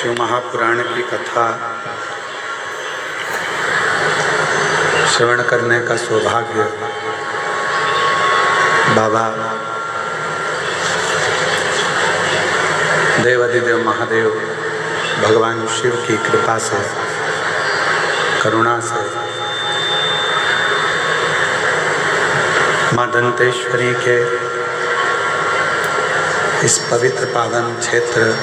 शिव महापुराण की कथा श्रवण करने का सौभाग्य बाबा देवाधिदेव महादेव भगवान शिव की कृपा से, करुणा से माँ दंतेश्वरी के इस पवित्र पावन क्षेत्र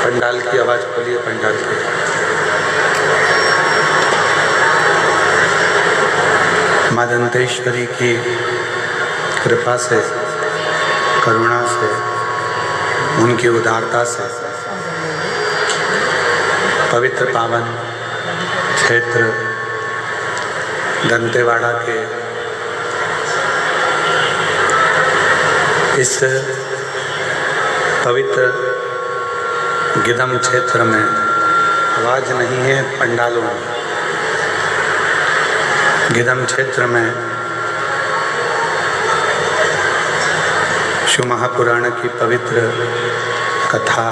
पंडाल की आवाज खोलिए। पंडाल की माँ दंतेश्वरी की कृपा से, करुणा से, उनकी उदारता से पवित्र पावन क्षेत्र दंतेवाड़ा के इस पवित्र गिदम क्षेत्र में आवाज नहीं है। पंडालों में गिदम क्षेत्र में शिव महापुराण की पवित्र कथा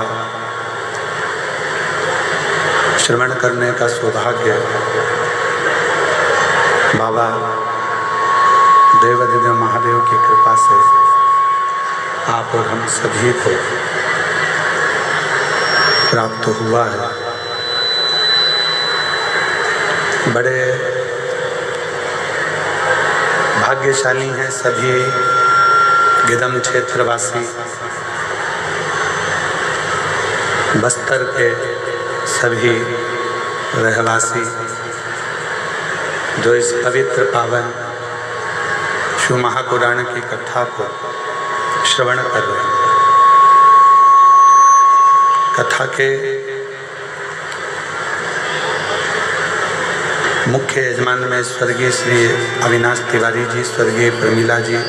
श्रवण करने का सौभाग्य बाबा देवाधिदेव महादेव की कृपा से आप और हम सभी को प्राप्त हुआ है। बड़े भाग्यशाली हैं सभी गिदम क्षेत्रवासी, बस्तर के सभी रहवासी जो इस पवित्र पावन शिव महापुराण की कथा को श्रवण कर रहे हैं। कथा के मुख्य यजमान में स्वर्गीय श्री अविनाश तिवारी जी, स्वर्गीय प्रमीला जी,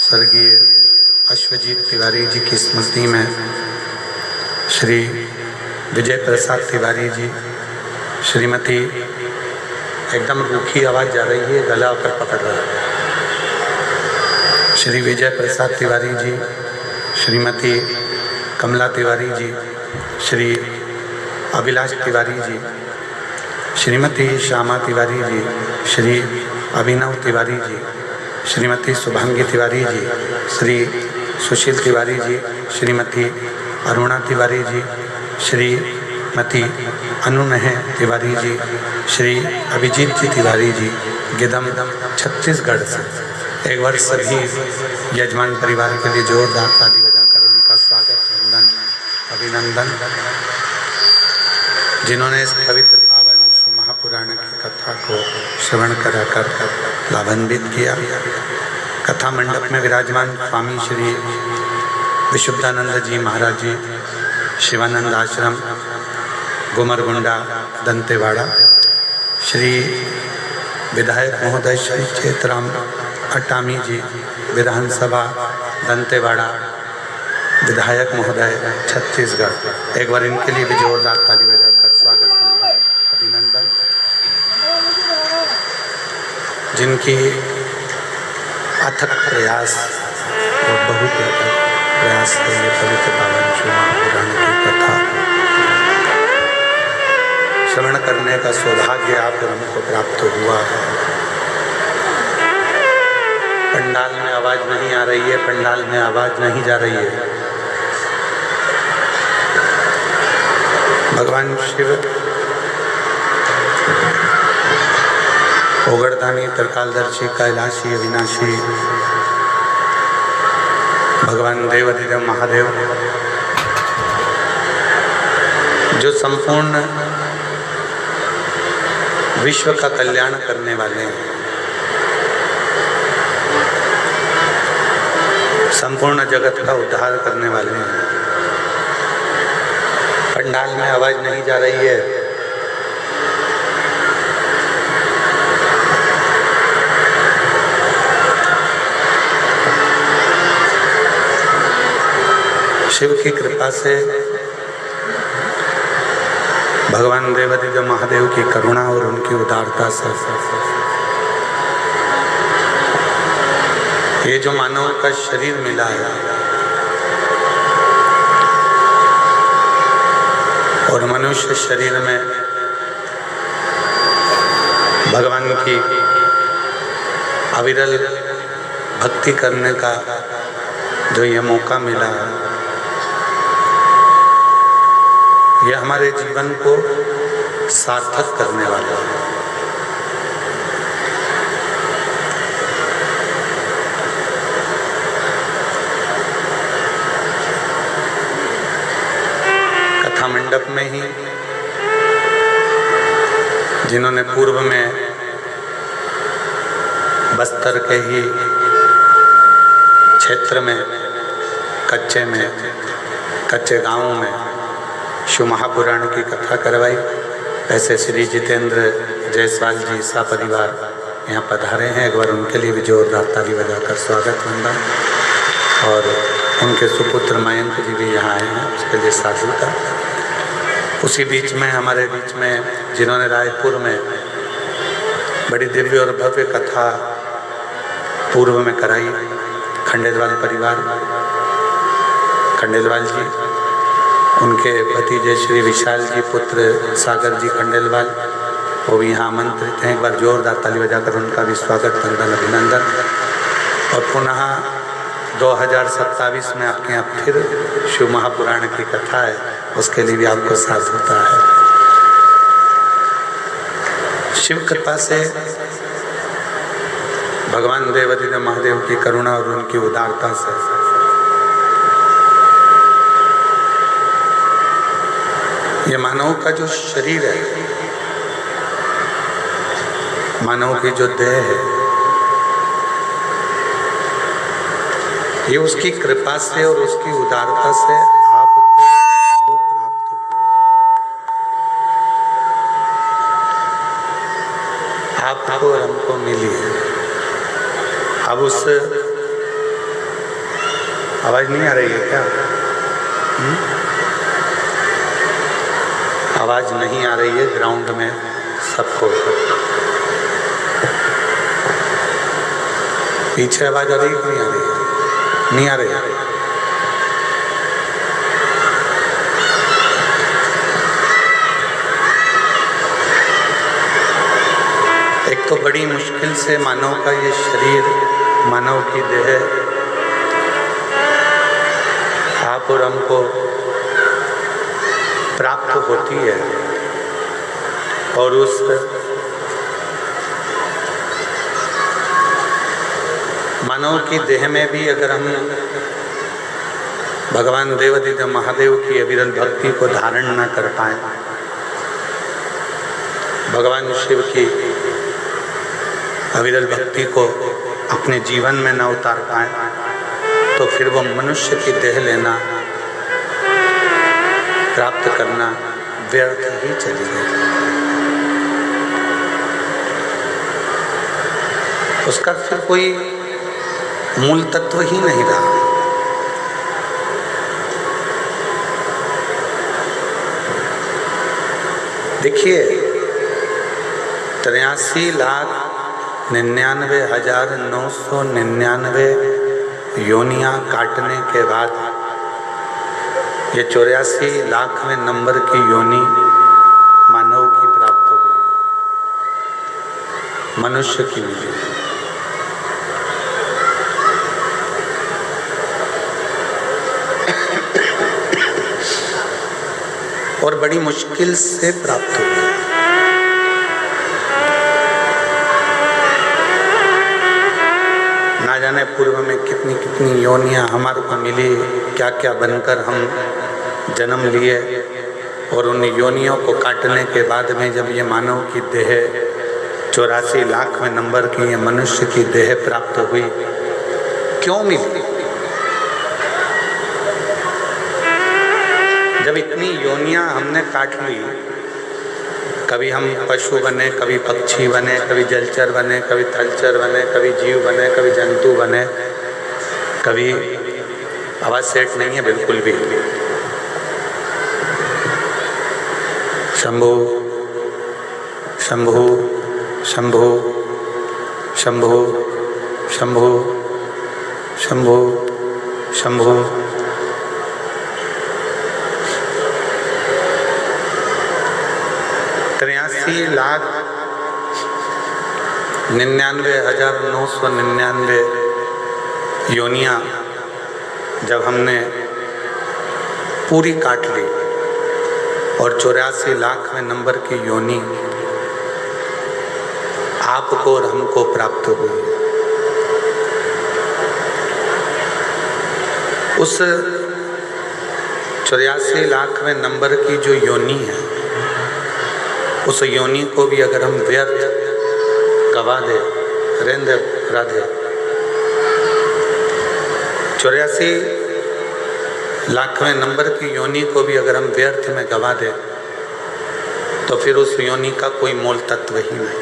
स्वर्गीय अश्वजीत तिवारी जी की स्मृति में श्री विजय प्रसाद तिवारी जी, श्रीमती, एकदम रूखी आवाज़ जा रही है, गला पर पकड़ रहा है, श्री विजय प्रसाद तिवारी जी, श्रीमती कमला तिवारी जी, श्री अभिलाष तिवारी जी, श्रीमती श्यामा तिवारी जी, श्री अभिनव तिवारी जी, श्रीमती शुभांगी तिवारी जी, श्री सुशील तिवारी जी, श्रीमती अरुणा तिवारी जी, श्रीमती अनुनह तिवारी जी, श्री अभिजीत जी तिवारी जी, गिदम छत्तीसगढ़ से। एक बार सभी यजमान परिवार के लिए जोरदार ताली बजाकर उनका स्वागत, वंदन, अभिनंदन, जिन्होंने इस पवित्र पावन शिव महापुराण की कथा को श्रवण कराकर लाभान्वित किया। कथा मंडप में विराजमान स्वामी श्री विशुद्धानंद जी महाराज जी, शिवानंद आश्रम, गुमरगुंडा, दंतेवाड़ा, श्री विधायक महोदय श्री चेतराम अटामी जी, विधानसभा दंतेवाड़ा विधायक महोदय छत्तीसगढ़। एक बार इनके लिए भी जोरदार ताली बजाकर स्वागत, अभिनंदन, जिनकी अथक प्रयास और बहुत अथक प्रयास से ये पवित्र पावन शिव महापुराण की कथा श्रवण करने का सौभाग्य आप और हमको प्राप्त हुआ है। पंडाल में आवाज नहीं आ रही है, पंडाल में आवाज नहीं जा रही है। भगवान शिव ओगड़दानी, त्रिकालदर्शी, कैलाशी, अविनाशी भगवान देवाधिदेव महादेव जो संपूर्ण विश्व का कल्याण करने वाले हैं, संपूर्ण जगत का उद्धार करने वाले हैं। पंडाल में आवाज नहीं जा रही है। शिव की कृपा से, भगवान देवाधिदेव महादेव की करुणा और उनकी उदारता से ये जो मानव का शरीर मिला है, और मनुष्य शरीर में भगवान की अविरल भक्ति करने का जो ये मौका मिला, ये हमारे जीवन को सार्थक करने वाला है। कथा मंडप में ही जिन्होंने पूर्व में बस्तर के ही क्षेत्र में कच्चे गांव में शिव महापुराण की कथा करवाई, ऐसे श्री जितेंद्र जायसवाल जी सपरिवार यहाँ पधारे हैं। एक बार उनके लिए भी जोरदार ताली बजाकर स्वागत वंदन। और उनके सुपुत्र मयंक जी भी यहाँ आए हैं, उसके लिए साधुता। उसी बीच में हमारे बीच में जिन्होंने रायपुर में बड़ी दिव्य और भव्य कथा पूर्व में कराई, खंडेलवाल परिवार, खंडेलवाल जी, उनके भतीजे श्री विशाल जी पुत्र सागर जी खंडेलवाल, वो भी यहाँ आमंत्रित हैं। एक बार जोरदार ताली बजाकर उनका भी स्वागत वंदन अभिनंदन। और पुनः 2027 में आपके यहाँ फिर शिव महापुराण की कथा है, उसके लिए भी आपको साधुता है। शिव कृपा से, भगवान देवादिदेव महादेव की करुणा और उनकी उदारता से ये मानव का जो शरीर है, मानव की जो देह है, ये उसकी कृपा से और उसकी उदारता से आपको प्राप्त हो। आपको और हमको मिली है। अब उस आवाज नहीं आ रही है क्या? आवाज नहीं आ रही है ग्राउंड में सबको। पीछे आवाज आ रही है कि नहीं आ रही है? नहीं आ रही है। एक तो बड़ी मुश्किल से मानव का ये शरीर, मानव की देह आप और हमको प्राप्त होती है। और उस मानव की देह में भी अगर हम भगवान देवादिदेव महादेव की अविरल भक्ति को धारण न कर पाए, भगवान शिव की अविरल भक्ति को अपने जीवन में न उतार पाए, तो फिर वो मनुष्य की देह लेना, प्राप्त करना व्यर्थ ही चली गई। उसका फिर कोई मूल तत्व ही नहीं रहा। देखिए, 83,99,999 योनियां काटने के बाद ये 84,00,000वें नंबर की योनि मानव की प्राप्त हुई, मनुष्य की मिली। और बड़ी मुश्किल से प्राप्त हुई। ना जाने पूर्व में कितनी कितनी योनियां हमारे को मिली, क्या क्या बनकर हम जन्म लिए। और उन योनियों को काटने के बाद में जब ये मानव की देह 84,00,000वें नंबर की ये मनुष्य की देह प्राप्त हुई, क्यों मिली? जब इतनी योनियां हमने काट ली, कभी हम पशु बने, कभी पक्षी बने, कभी जलचर बने, कभी थलचर बने, कभी जीव बने, कभी जंतु बने, कभी आवाज सेट नहीं है बिल्कुल भी। शंभु शंभु शंभु शंभु शंभु शंभु शंभु। 84,9999 योनियाँ जब हमने पूरी काट ली और 84,00,000वें नंबर की योनि आपको और हमको प्राप्त हुई। उस 84,00,000वें नंबर की जो योनि है, उस योनि को भी अगर हम व्यर्थ गवा दे, रेंद्र राधे, 84,00,000वें नंबर की योनि को भी अगर हम व्यर्थ में गवा दे तो फिर उस योनि का कोई मोल तत्व ही नहीं।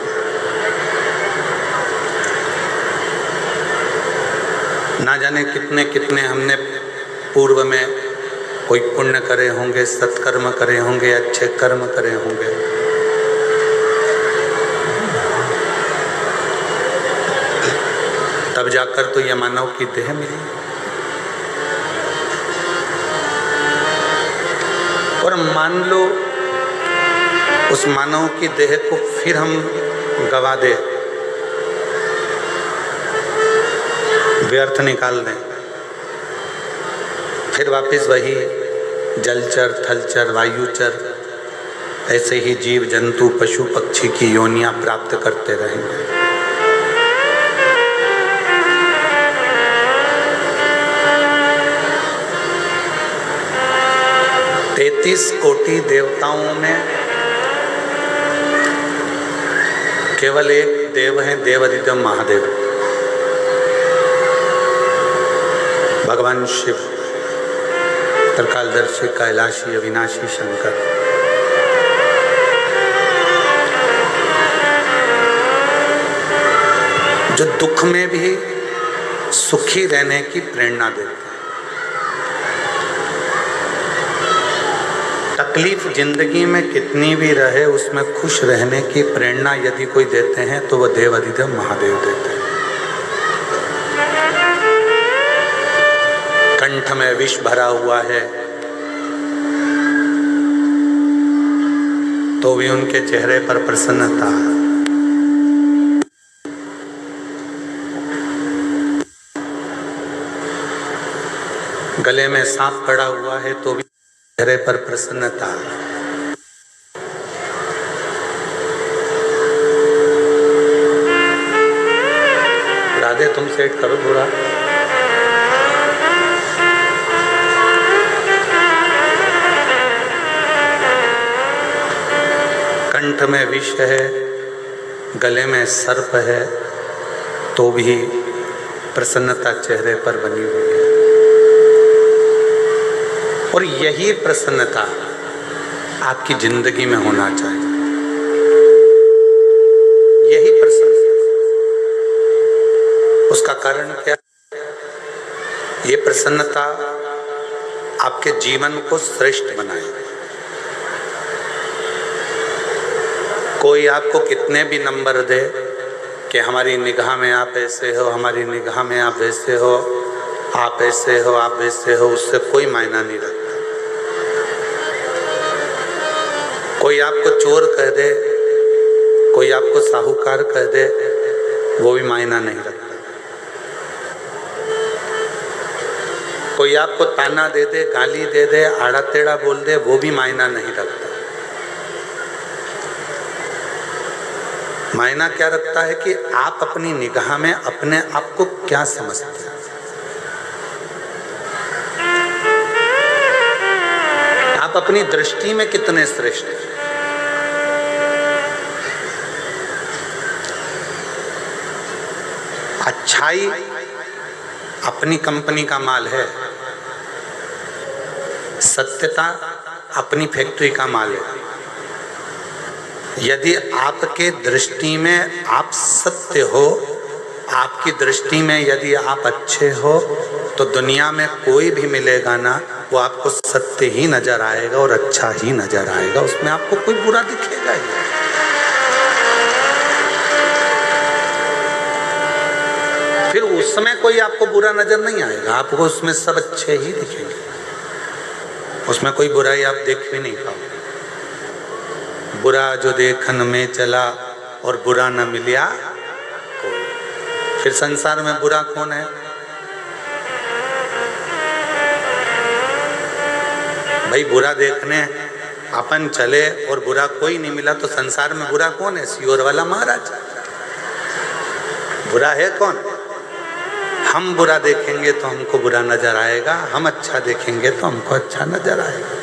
ना जाने कितने कितने हमने पूर्व में कोई पुण्य करे होंगे, सत्कर्म करे होंगे, अच्छे कर्म करे होंगे, तब जाकर तो यह मानव की देह मिली। और मान लो उस मानव की देह को फिर हम गवा दे, व्यर्थ निकाल दें, फिर वापस वही जलचर, थलचर, वायुचर, ऐसे ही जीव जंतु पशु पक्षी की योनियां प्राप्त करते रहेंगे। 33 कोटि देवताओं में केवल एक देव है, देवादिदेव महादेव, भगवान शिव, त्रिकालदर्शी, कैलाशी, अविनाशी शंकर। जो दुख में भी सुखी रहने की प्रेरणा देते हैं। तकलीफ जिंदगी में कितनी भी रहे उसमें खुश रहने की प्रेरणा यदि कोई देते हैं तो वह देवादिदेव महादेव देते हैं। कंठ में विष भरा हुआ है तो भी उनके चेहरे पर प्रसन्नता। गले में सांप पड़ा हुआ है तो भी चेहरे पर प्रसन्नता। राधे तुम सेट करो थोड़ा। कंठ में विष है, गले में सर्प है तो भी प्रसन्नता चेहरे पर बनी हुई है। और यही प्रसन्नता आपकी जिंदगी में होना चाहिए। यही प्रसन्नता, उसका कारण क्या? ये प्रसन्नता आपके जीवन को श्रेष्ठ बनाए। कोई आपको कितने भी नंबर दे कि हमारी निगाह में आप ऐसे हो, हमारी निगाह में आप वैसे हो, आप ऐसे हो, आप वैसे हो, उससे कोई मायना नहीं रखता। कोई आपको चोर कह दे, कोई आपको साहूकार कह दे, वो भी मायना नहीं रखता। कोई आपको ताना दे दे, गाली दे दे, आड़ा टेढ़ा बोल दे, वो भी मायना नहीं रखता। मायना क्या रखता है कि आप अपनी निगाह में अपने आप को क्या समझते हैं। आप अपनी दृष्टि में कितने श्रेष्ठ हैं। अच्छाई अपनी कंपनी का माल है, सत्यता अपनी फैक्ट्री का माल है। यदि आपके दृष्टि में आप सत्य हो, आपकी दृष्टि में यदि आप अच्छे हो, तो दुनिया में कोई भी मिलेगा ना, वो आपको सत्य ही नजर आएगा और अच्छा ही नजर आएगा। उसमें आपको कोई बुरा दिखेगा ही। फिर उसमें कोई आपको बुरा नजर नहीं आएगा, आपको उसमें सब अच्छे ही दिखेंगे। उसमें कोई बुराई आप देख भी नहीं पाओगे। बुरा जो देखन में चला और बुरा न मिलिया कोई। फिर संसार में बुरा कौन है? भाई बुरा देखने अपन चले और बुरा कोई नहीं मिला तो संसार में बुरा कौन है? सियोर वाला महाराज। बुरा है कौन? हम बुरा देखेंगे तो हमको बुरा नजर आएगा, हम अच्छा देखेंगे तो हमको अच्छा नजर आएगा।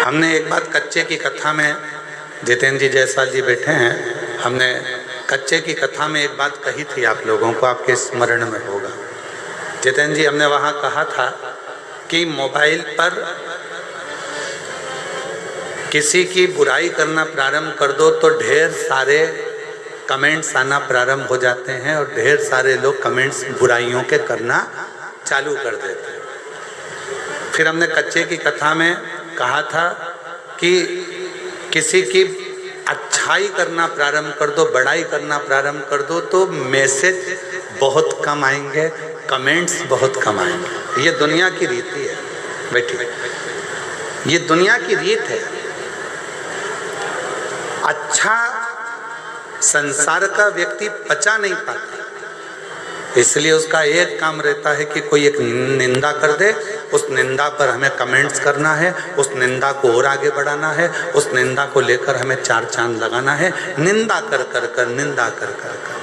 हमने एक बात कच्चे की कथा में, जितेंद्र जी जायसवाल जी बैठे हैं, हमने कच्चे की कथा में एक बात कही थी आप लोगों को, आपके स्मरण में होगा। जितेंद्र जी, हमने वहाँ कहा था कि मोबाइल पर किसी की बुराई करना प्रारंभ कर दो तो ढेर सारे कमेंट्स आना प्रारंभ हो जाते हैं और ढेर सारे लोग कमेंट्स बुराइयों के करना चालू कर देते हैं। फिर हमने कच्चे की कथा में कहा था कि किसी की अच्छाई करना प्रारंभ कर दो, बड़ाई करना प्रारंभ कर दो तो मैसेज बहुत कम आएंगे, कमेंट्स बहुत कम आएंगे। ये दुनिया की रीति है बेटी, ये दुनिया की रीत है। अच्छा संसार का व्यक्ति पचा नहीं पाता, इसलिए उसका एक काम रहता है कि कोई एक निंदा कर दे, उस निंदा पर हमें कमेंट्स करना है, उस निंदा को और आगे बढ़ाना है, उस निंदा को लेकर हमें चार चांद लगाना है। निंदा कर कर कर, निंदा कर कर कर।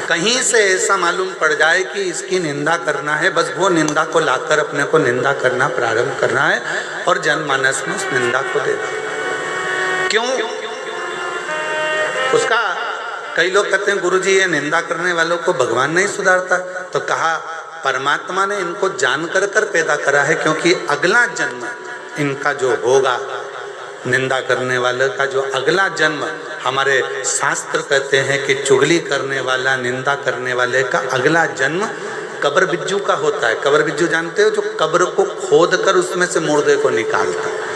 कहीं से ऐसा मालूम पड़ जाए कि इसकी निंदा करना है, बस वो निंदा को लाकर अपने को निंदा करना प्रारंभ करना है और जनमानस में उस निंदा को दे दो। क्यों? उसका कई लोग कहते हैं गुरुजी ये निंदा करने वालों को भगवान नहीं सुधारता, तो कहा परमात्मा ने इनको जान कर कर पैदा करा है, क्योंकि अगला जन्म इनका जो होगा, निंदा करने वाले का जो अगला जन्म, हमारे शास्त्र कहते हैं कि चुगली करने वाला, निंदा करने वाले का अगला जन्म कब्र बिज्जू का होता है। कब्र बिज्जू जानते हो, जो कब्र को खोद कर उसमें से मुर्दे को निकालता है।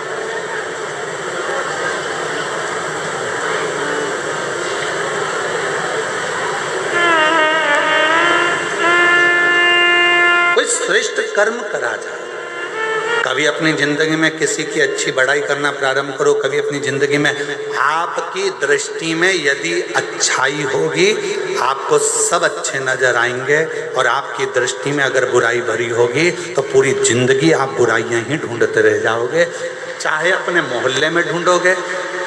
कोई श्रेष्ठ कर्म करा जाए। कभी अपनी जिंदगी में किसी की अच्छी बड़ाई करना प्रारंभ करो, कभी अपनी जिंदगी में आपकी दृष्टि में यदि अच्छाई होगी आपको सब अच्छे नजर आएंगे, और आपकी दृष्टि में अगर बुराई भरी होगी तो पूरी जिंदगी आप बुराइयां ही ढूंढते रह जाओगे। चाहे अपने मोहल्ले में ढूंढोगे,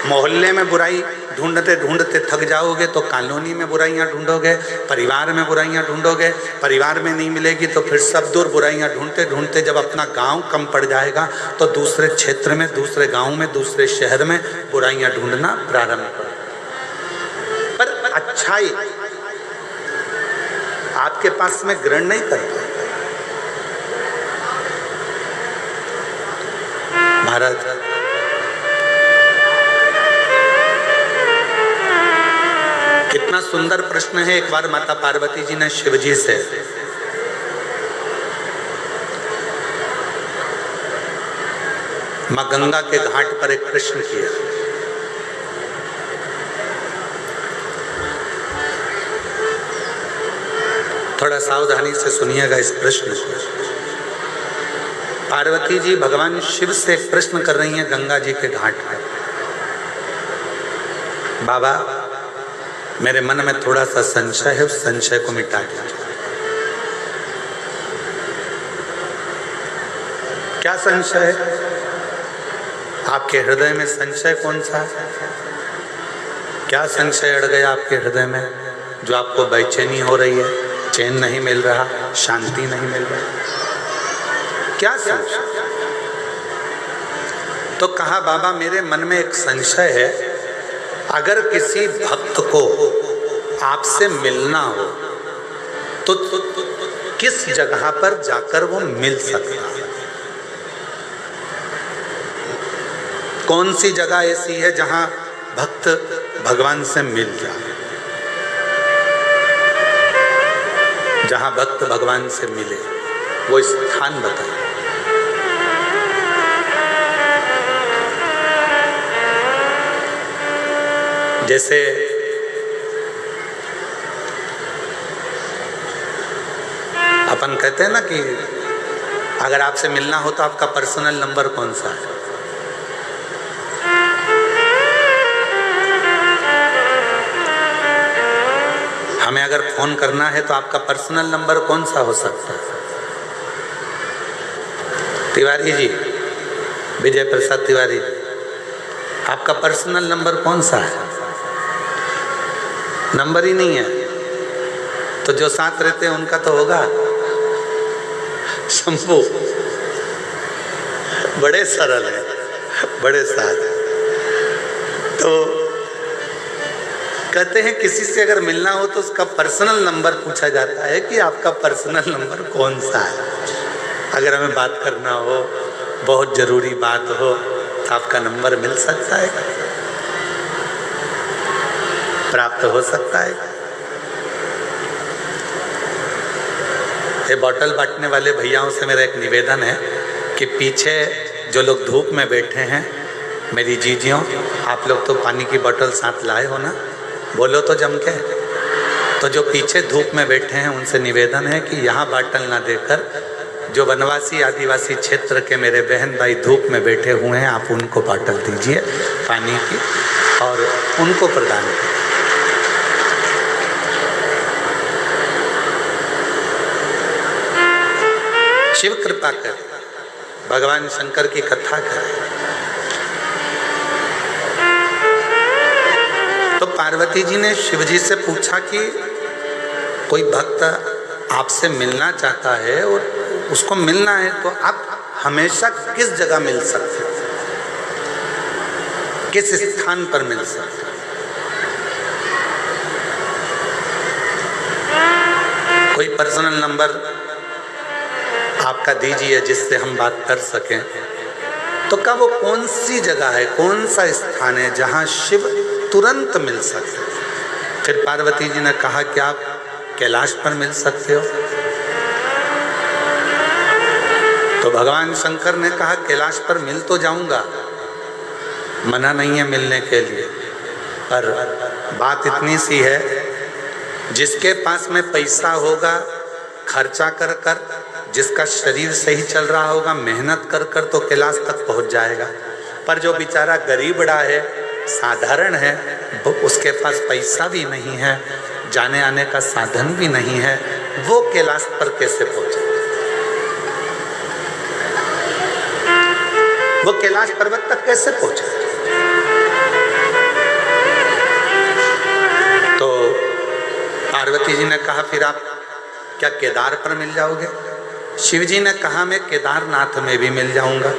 मोहल्ले में बुराई ढूंढते ढूंढते थक जाओगे तो कॉलोनी में बुराइयां ढूंढोगे, परिवार में बुराइयां ढूंढोगे, परिवार में नहीं मिलेगी तो फिर सब दूर बुराइयां ढूंढते ढूंढते जब अपना गांव कम पड़ जाएगा तो दूसरे क्षेत्र में, दूसरे गांव में, दूसरे शहर में बुराइयां ढूंढना प्रारंभ करो। पर अच्छाई आपके पास में ग्रहण नहीं करता। महाराज कितना सुंदर प्रश्न है। एक बार माता पार्वती जी ने शिव जी से मां गंगा के घाट पर एक प्रश्न किया। थोड़ा सावधानी से सुनिएगा इस प्रश्न को। पार्वती जी भगवान शिव से एक प्रश्न कर रही हैं गंगा जी के घाट पर। बाबा, मेरे मन में थोड़ा सा संशय है, उस संशय को मिटा दीजिए। क्या संशय है? आपके हृदय में संशय कौन सा है? क्या संशय अड़ गया आपके हृदय में जो आपको बेचैनी हो रही है, चैन नहीं मिल रहा, शांति नहीं मिल रहा? क्या संशय? तो कहा बाबा मेरे मन में एक संशय है, अगर किसी भक्त को आपसे मिलना हो तो किस जगह पर जाकर वो मिल सकता है? कौन सी जगह ऐसी है जहां भक्त भगवान से मिल जाए, जहां भक्त भगवान से मिले? वो स्थान बताइए। जैसे अपन कहते हैं ना कि अगर आपसे मिलना हो तो आपका पर्सनल नंबर कौन सा है? हमें अगर फोन करना है तो आपका पर्सनल नंबर कौन सा हो सकता है? तिवारी जी, विजय प्रसाद तिवारी जी, आपका पर्सनल नंबर कौन सा है? नंबर ही नहीं है तो जो साथ रहते हैं उनका तो होगा। शंभू बड़े सरल है, बड़े साथ। तो कहते हैं किसी से अगर मिलना हो तो उसका पर्सनल नंबर पूछा जाता है कि आपका पर्सनल नंबर कौन सा है। अगर हमें बात करना हो, बहुत जरूरी बात हो, तो आपका नंबर मिल सकता है, प्राप्त हो सकता है। ये बॉटल बांटने वाले भैयाओं से मेरा एक निवेदन है कि पीछे जो लोग धूप में बैठे हैं, मेरी जीजियों, आप लोग तो पानी की बोतल साथ लाए हो ना, बोलो तो जम के। तो जो पीछे धूप में बैठे हैं उनसे निवेदन है कि यहाँ बाटल ना देकर जो वनवासी आदिवासी क्षेत्र के मेरे बहन भाई धूप में बैठे हुए हैं, आप उनको बाटल दीजिए पानी की और उनको प्रदान करें। शिव कृपा करें, भगवान शंकर की कथा करें। तो पार्वती जी ने शिव जी से पूछा कि कोई भक्त आपसे मिलना चाहता है और उसको मिलना है तो आप हमेशा किस जगह मिल सकते हैं, किस स्थान पर मिल सकते हैं? कोई पर्सनल नंबर आपका दीजिए जिससे हम बात कर सकें। तो क्या वो कौन सी जगह है, कौन सा स्थान है जहां शिव तुरंत मिल सकते हैं? फिर पार्वती जी ने कहा कि आप कैलाश पर मिल सकते हो। तो भगवान शंकर ने कहा कैलाश पर मिल तो जाऊंगा, मना नहीं है मिलने के लिए, पर बात इतनी सी है, जिसके पास में पैसा होगा खर्चा कर कर, जिसका शरीर सही चल रहा होगा मेहनत कर कर, तो कैलाश तक पहुंच जाएगा। पर जो बेचारा गरीबड़ा है, साधारण है, उसके पास पैसा भी नहीं है, जाने आने का साधन भी नहीं है, वो कैलाश पर कैसे पहुंचे? वो कैलाश पर्वत तक कैसे पहुंचे? तो पार्वती जी ने कहा फिर आप क्या केदार पर मिल जाओगे? शिव जी ने कहा मैं केदारनाथ में भी मिल जाऊंगा,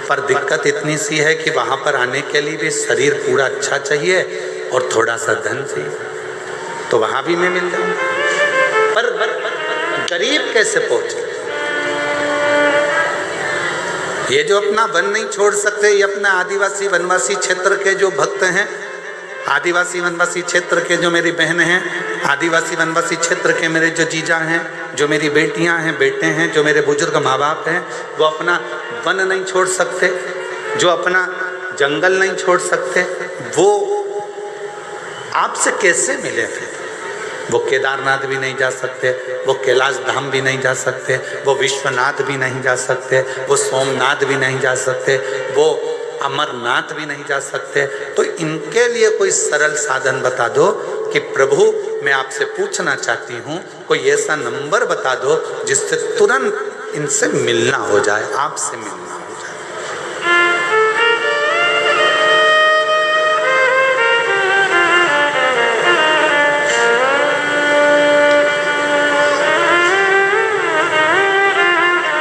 पर दिक्कत इतनी सी है कि वहां पर आने के लिए भी शरीर पूरा अच्छा चाहिए और थोड़ा सा धन चाहिए, तो वहां भी मैं मिल जाऊंगा। पर गरीब कैसे पहुंचे? ये जो अपना वन नहीं छोड़ सकते, ये अपना आदिवासी वनवासी क्षेत्र के जो भक्त हैं, आदिवासी वनवासी क्षेत्र के जो मेरी बहन हैं, आदिवासी वनवासी क्षेत्र के मेरे जो जीजा हैं, जो मेरी बेटियां हैं, बेटे हैं, जो मेरे बुजुर्ग माँ बाप हैं, वो अपना वन नहीं छोड़ सकते, जो अपना जंगल नहीं छोड़ सकते, वो आपसे कैसे मिले? फिर वो केदारनाथ भी नहीं जा सकते, वो कैलाश धाम भी नहीं जा सकते, वो विश्वनाथ भी नहीं जा सकते, वो सोमनाथ भी नहीं जा सकते, वो अमरनाथ भी नहीं जा सकते। तो इनके लिए कोई सरल साधन बता दो कि प्रभु मैं आपसे पूछना चाहती हूँ, कोई ऐसा नंबर बता दो जिससे तुरंत इनसे मिलना हो जाए, आपसे मिलना हो जाए।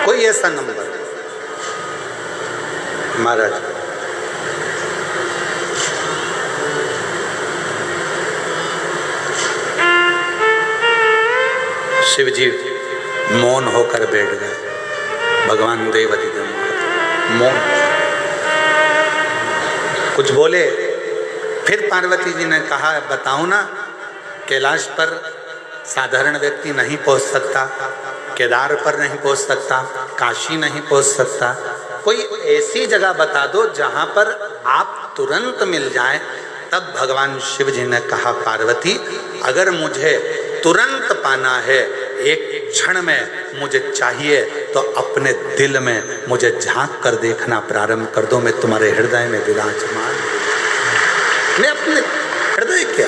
कोई ऐसा नंबर महाराज? शिव जी मौन होकर बैठ गए। भगवान देव अधिदेव मौन, कुछ बोले। फिर पार्वती जी ने कहा बताओ ना, कैलाश पर साधारण व्यक्ति नहीं पहुंच सकता, केदार पर नहीं पहुंच सकता, काशी नहीं पहुंच सकता, कोई ऐसी जगह बता दो जहां पर आप तुरंत मिल जाएं। तब भगवान शिव जी ने कहा पार्वती, अगर मुझे तुरंत पाना है, एक क्षण में मुझे चाहिए तो अपने दिल में मुझे झांक कर देखना प्रारंभ कर दो। मैं तुम्हारे हृदय में विराजमान, मैं अपने हृदय के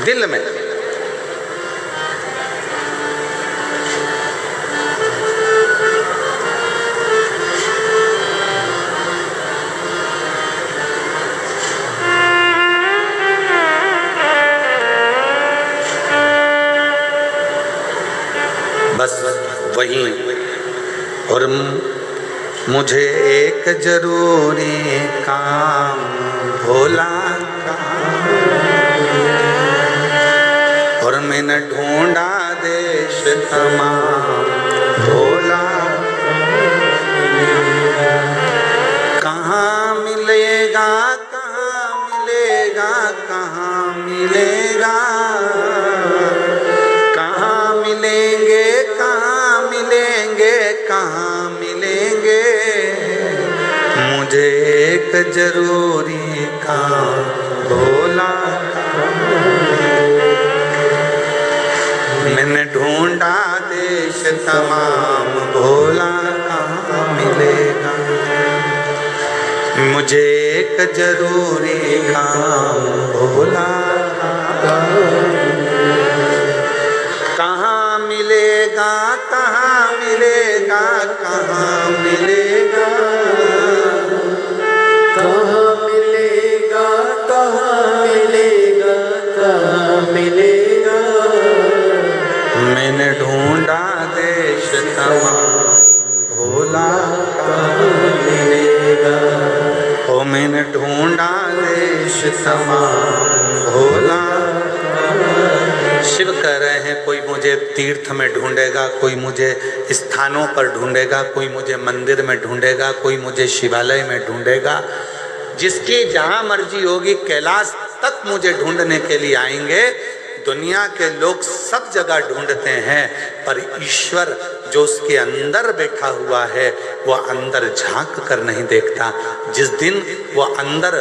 दिल में। बस वही। और मुझे एक जरूरी काम भोला का, और मैंने ढूंढा देश तमाम भोला, कहाँ मिलेगा, कहाँ मिलेगा, कहाँ मिलेगा, कहाँ मिलेंगे, कहाँ मिलेंगे, कहाँ मिलेंगे, मुझे एक जरूरी काम भोला। मैंने ढूंढा देश तमाम भोला, कहाँ मिलेगा, मुझे एक जरूरी काम भोला, कहाँ मिलेगा, कहाँ मिलेगा, कहाँ मिलेगा, कहाँ मिलेगा, कहाँ मिलेगा, कहाँ मिलेगा, मैंने ढूंढा देश तमाम भोला, कहाँ मिलेगा, ओ मैंने ढूंढा देश तमाम भोला। शिव कह रहे हैं कोई मुझे तीर्थ में ढूंढेगा, कोई मुझे स्थानों पर ढूंढेगा, कोई मुझे मंदिर में ढूंढेगा, कोई मुझे शिवालय में ढूंढेगा, जिसकी जहाँ मर्जी होगी कैलाश तक मुझे ढूंढने के लिए आएंगे। दुनिया के लोग सब जगह ढूंढते हैं, पर ईश्वर जो उसके अंदर बैठा हुआ है वो अंदर झांक कर नहीं देखता। जिस दिन वो अंदर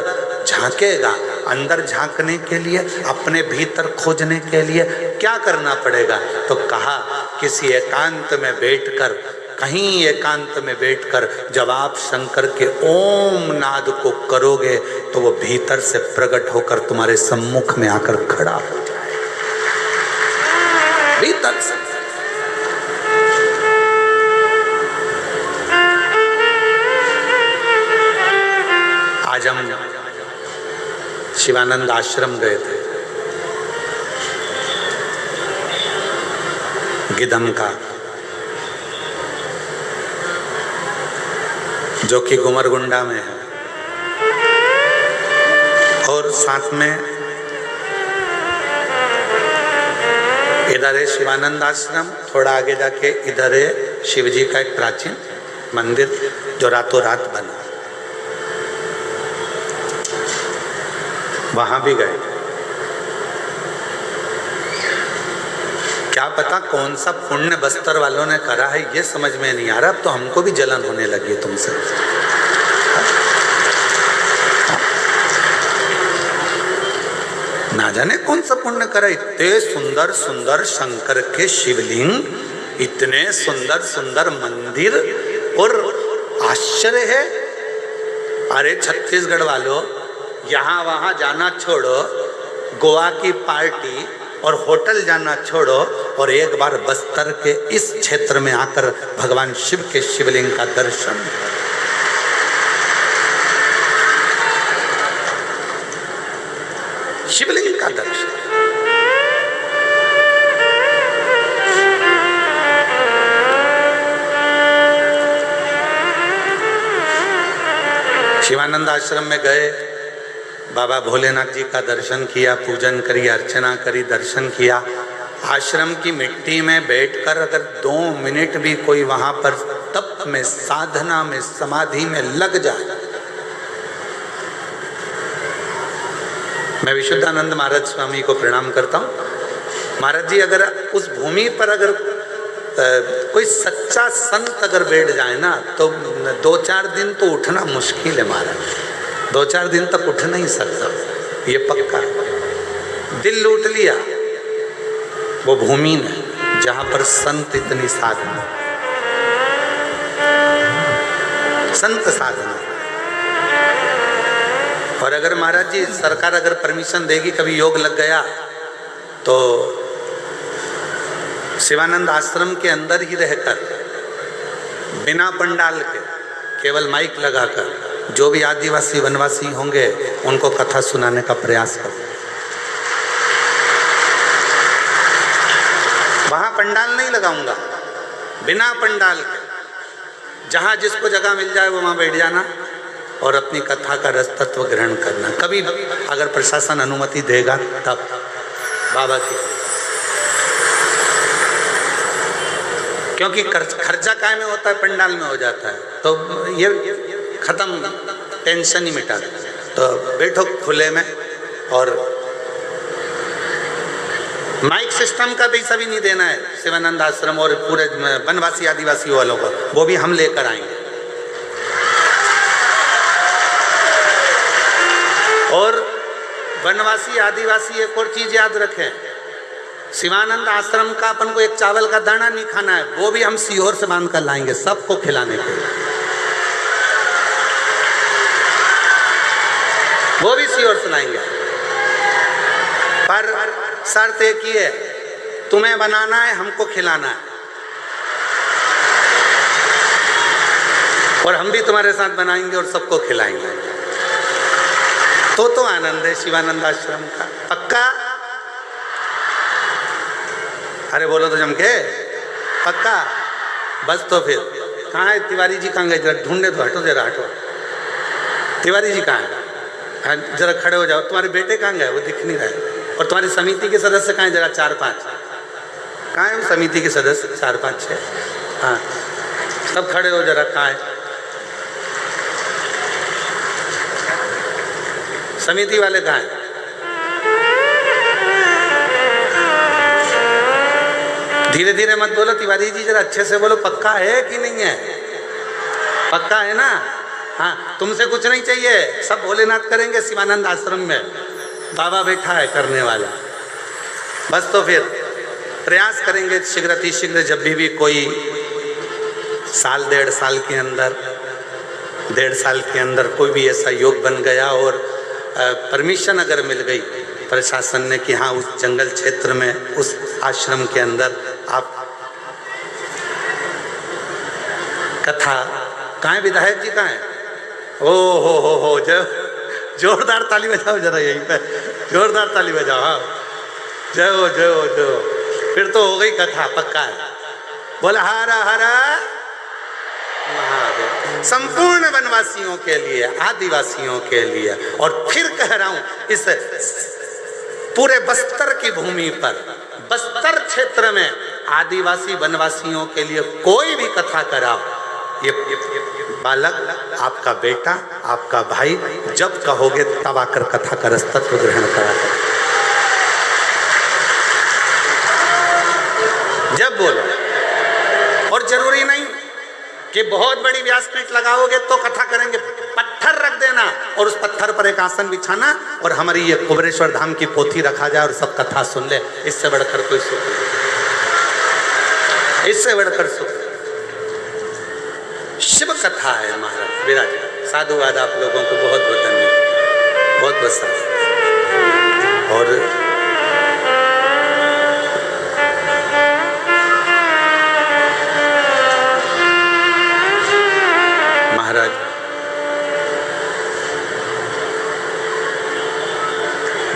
झांकेगा, अंदर झांकने के लिए, अपने भीतर खोजने के लिए क्या करना पड़ेगा? तो कहा किसी एकांत में बैठकर, कहीं एकांत में बैठकर जब आप शंकर के ओम नाद को करोगे तो वो भीतर से प्रकट होकर तुम्हारे सम्मुख में आकर खड़ा हो जाए, भीतर से। आज हम शिवानंद आश्रम गए थे, गिदम का, जो कि गुमरगुंडा में है, और साथ में इधर है शिवानंद आश्रम, थोड़ा आगे जाके इधर है शिवजी का एक प्राचीन मंदिर जो रातों रात बना, वहां भी गए। क्या पता कौन सा पुण्य बस्तर वालों ने करा है ये समझ में नहीं आ रहा। अब तो हमको भी जलन होने लगी है तुमसे। ना जाने कौन सा पुण्य करा। इतने सुंदर सुंदर शंकर के शिवलिंग, इतने सुंदर सुंदर मंदिर, और आश्चर्य है। अरे छत्तीसगढ़ वालों, यहाँ वहाँ जाना छोड़ो, गोवा की पार्टी और होटल जाना छोड़ो, और एक बार बस्तर के इस क्षेत्र में आकर भगवान शिव के शिवलिंग का दर्शन। शिवलिंग का दर्शन। शिवानंद आश्रम में गए, बाबा भोलेनाथ जी का दर्शन किया, पूजन करी, अर्चना करी, दर्शन किया। आश्रम की मिट्टी में बैठकर अगर 2 मिनट भी कोई वहाँ पर तप में, साधना में, समाधि में लग जाए। मैं विशुद्धानंद महाराज स्वामी को प्रणाम करता हूँ। महाराज जी अगर उस भूमि पर अगर कोई सच्चा संत अगर बैठ जाए ना, तो 2-4 दिन तो उठना मुश्किल है महाराज। 2-4 दिन तक उठ नहीं सकता, ये पक्का। दिल लूट लिया वो भूमि ने, जहां पर संत इतनी साधना, संत साधना। और अगर महाराज जी सरकार अगर परमिशन देगी, कभी योग लग गया तो शिवानंद आश्रम के अंदर ही रहकर बिना पंडाल के केवल माइक लगाकर जो भी आदिवासी वनवासी होंगे उनको कथा सुनाने का प्रयास करो। वहां पंडाल नहीं लगाऊंगा, बिना पंडाल के जहां जिसको जगह मिल जाए वो वहां बैठ जाना और अपनी कथा का रस तत्व ग्रहण करना। कभी अगर प्रशासन अनुमति देगा तब बाबा की, क्योंकि खर्चा काय में होता है, पंडाल में हो जाता है, तो ये खत्म, टेंशन ही मिटा। तो बैठो खुले में, और माइक सिस्टम का पैसा भी नहीं देना है शिवानंद आश्रम और पूरे वनवासी आदिवासी वालों को, वो भी हम लेकर आएंगे। और वनवासी आदिवासी एक और चीज याद रखें, शिवानंद आश्रम का अपन को एक चावल का दाना नहीं खाना है, वो भी हम सीहोर से बांध कर लाएंगे सबको खिलाने के लिए, वो भी सीहोर से लाएंगे। पर शर्त एक ही है, तुम्हें बनाना है, हमको खिलाना है, और हम भी तुम्हारे साथ बनाएंगे और सबको खिलाएंगे। तो आनंद है शिवानंद आश्रम का, पक्का? अरे बोलो तो जम के, पक्का? बस तो फिर कहाँ है तिवारी जी, कहाँ गए? जरा ढूंढे तो, हटो जरा, हटो। तिवारी जी कहाँ है? जरा खड़े हो जाओ। तुम्हारे बेटे कहाँ गए? वो दिख नहीं रहे। और तुम्हारी समिति के सदस्य कहाँ है? जरा 4-5 कहाँ है समिति के सदस्य? 4-5-6, हाँ, सब खड़े हो जरा। कहाँ है समिति वाले? कहाँ है? धीरे धीरे मत बोलो तिवारी जी, जरा अच्छे से बोलो। पक्का है कि नहीं है? पक्का है ना? हाँ, तुमसे कुछ नहीं चाहिए, सब भोलेनाथ करेंगे शिवानंद आश्रम में, बाबा बैठा है करने वाला। बस तो फिर प्रयास करेंगे शीघ्र अतिशीघ्र, जब भी कोई साल 1.5 साल के अंदर, 1.5 साल के अंदर कोई भी ऐसा योग बन गया और परमिशन अगर मिल गई प्रशासन ने कि हाँ उस जंगल क्षेत्र में, उस आश्रम के अंदर आप कथा। कहाँ है विधायक जी? कहाँ है? ओ हो, जोरदार ताली बजाओ जरा, यहीं पे जोरदार ताली बजाओ। हाँ, जय हो जय हो जय हो। फिर तो हो गई कथा, पक्का है। बोला हरा हरा महादेव, संपूर्ण वनवासियों के लिए, आदिवासियों के लिए। और फिर कह रहा हूं, इस पूरे बस्तर की भूमि पर, बस्तर क्षेत्र में आदिवासी वनवासियों के लिए कोई भी कथा कराओ, ये बालक, आपका बेटा, आपका भाई, जब कहोगे तब आकर कथा का रस तत्व ग्रहण करा, जब बोलो। और जरूरी नहीं कि बहुत बड़ी व्यासपीठ लगाओगे तो कथा करेंगे, पत्थर रख देना और उस पत्थर पर एक आसन बिछाना और हमारी ये कुबरेश्वर धाम की पोथी रखा जाए और सब कथा सुन ले। इससे बढ़कर कोई सुख नहीं, इससे बढ़कर सुख। शिव कथा है महाराज, विराज। साधुवाद आप लोगों को बहुत बहुत धन्यवाद, बहुत बहुत साधुवाद। और महाराज,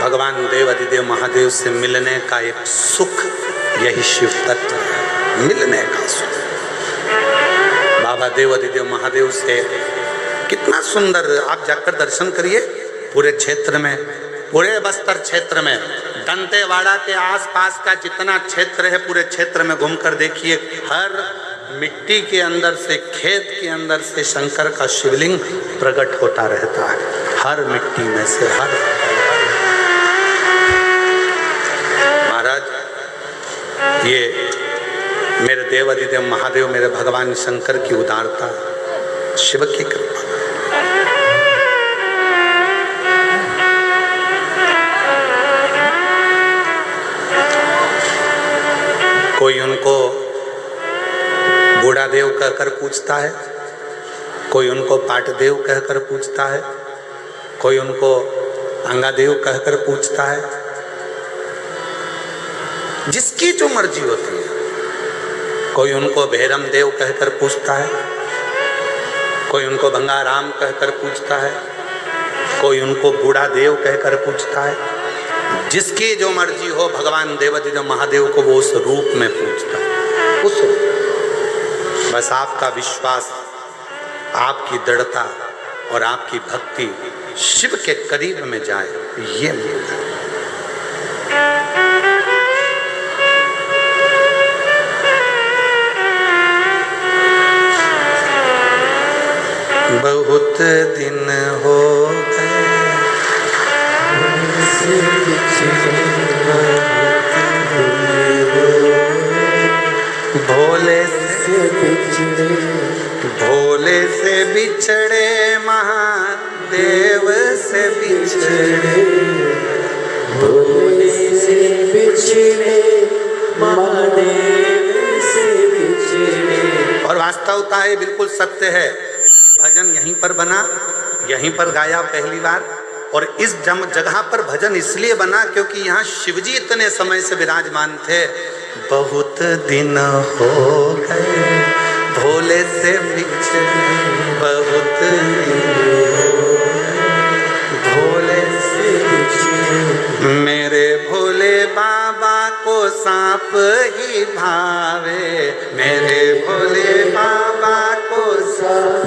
भगवान देव अधिदेव महादेव से मिलने का एक सुख, यही शिव तत्व है, मिलने का सुख। बाबा देव अधिदेव महादेव से कितना सुंदर, आप जाकर दर्शन करिए। पूरे क्षेत्र में, पूरे बस्तर क्षेत्र में, दंतेवाड़ा के आसपास का जितना क्षेत्र है, पूरे क्षेत्र में घूमकर देखिए। हर मिट्टी के अंदर से, खेत के अंदर से शंकर का शिवलिंग प्रकट होता रहता है, हर मिट्टी में से। हर महाराज, ये मेरे देव अधिदेव महादेव, मेरे भगवान शंकर की उदारता, शिव की कृपा। कोई उनको कहकर पूछता है, कोई उनको पाटदेव कहकर पूछता है, कोई उनको अंगादेव कहकर पूछता है। जिसकी जो मर्जी होती है। कोई उनको भैरम देव कहकर पूछता है, कोई उनको भंगाराम कहकर पूछता है, कोई उनको बूढ़ा देव कहकर पूछता है। जिसकी जो मर्जी हो, भगवान देवाधिदेव महादेव को वो उस रूप में पूछता है, उस रूप। बस आपका विश्वास, आपकी दृढ़ता और आपकी भक्ति शिव के करीब में जाए, ये मिलता है। बहुत दिन हो गए भोले से बिछड़े महादेव से बिछड़े, भोले से बिछड़े महादेव से बिछड़े। और वास्तवता है, बिल्कुल सत्य है। भजन यहीं पर बना, यहीं पर गाया पहली बार। और इस जगह पर भजन इसलिए बना क्योंकि यहाँ शिवजी इतने समय से विराजमान थे। बहुत दिन हो गए भोले से बिछड़े, बहुत दिन भोले से बिछड़े। मेरे भोले बाबा को सांप ही भावे, मेरे भोले बाबा को सांप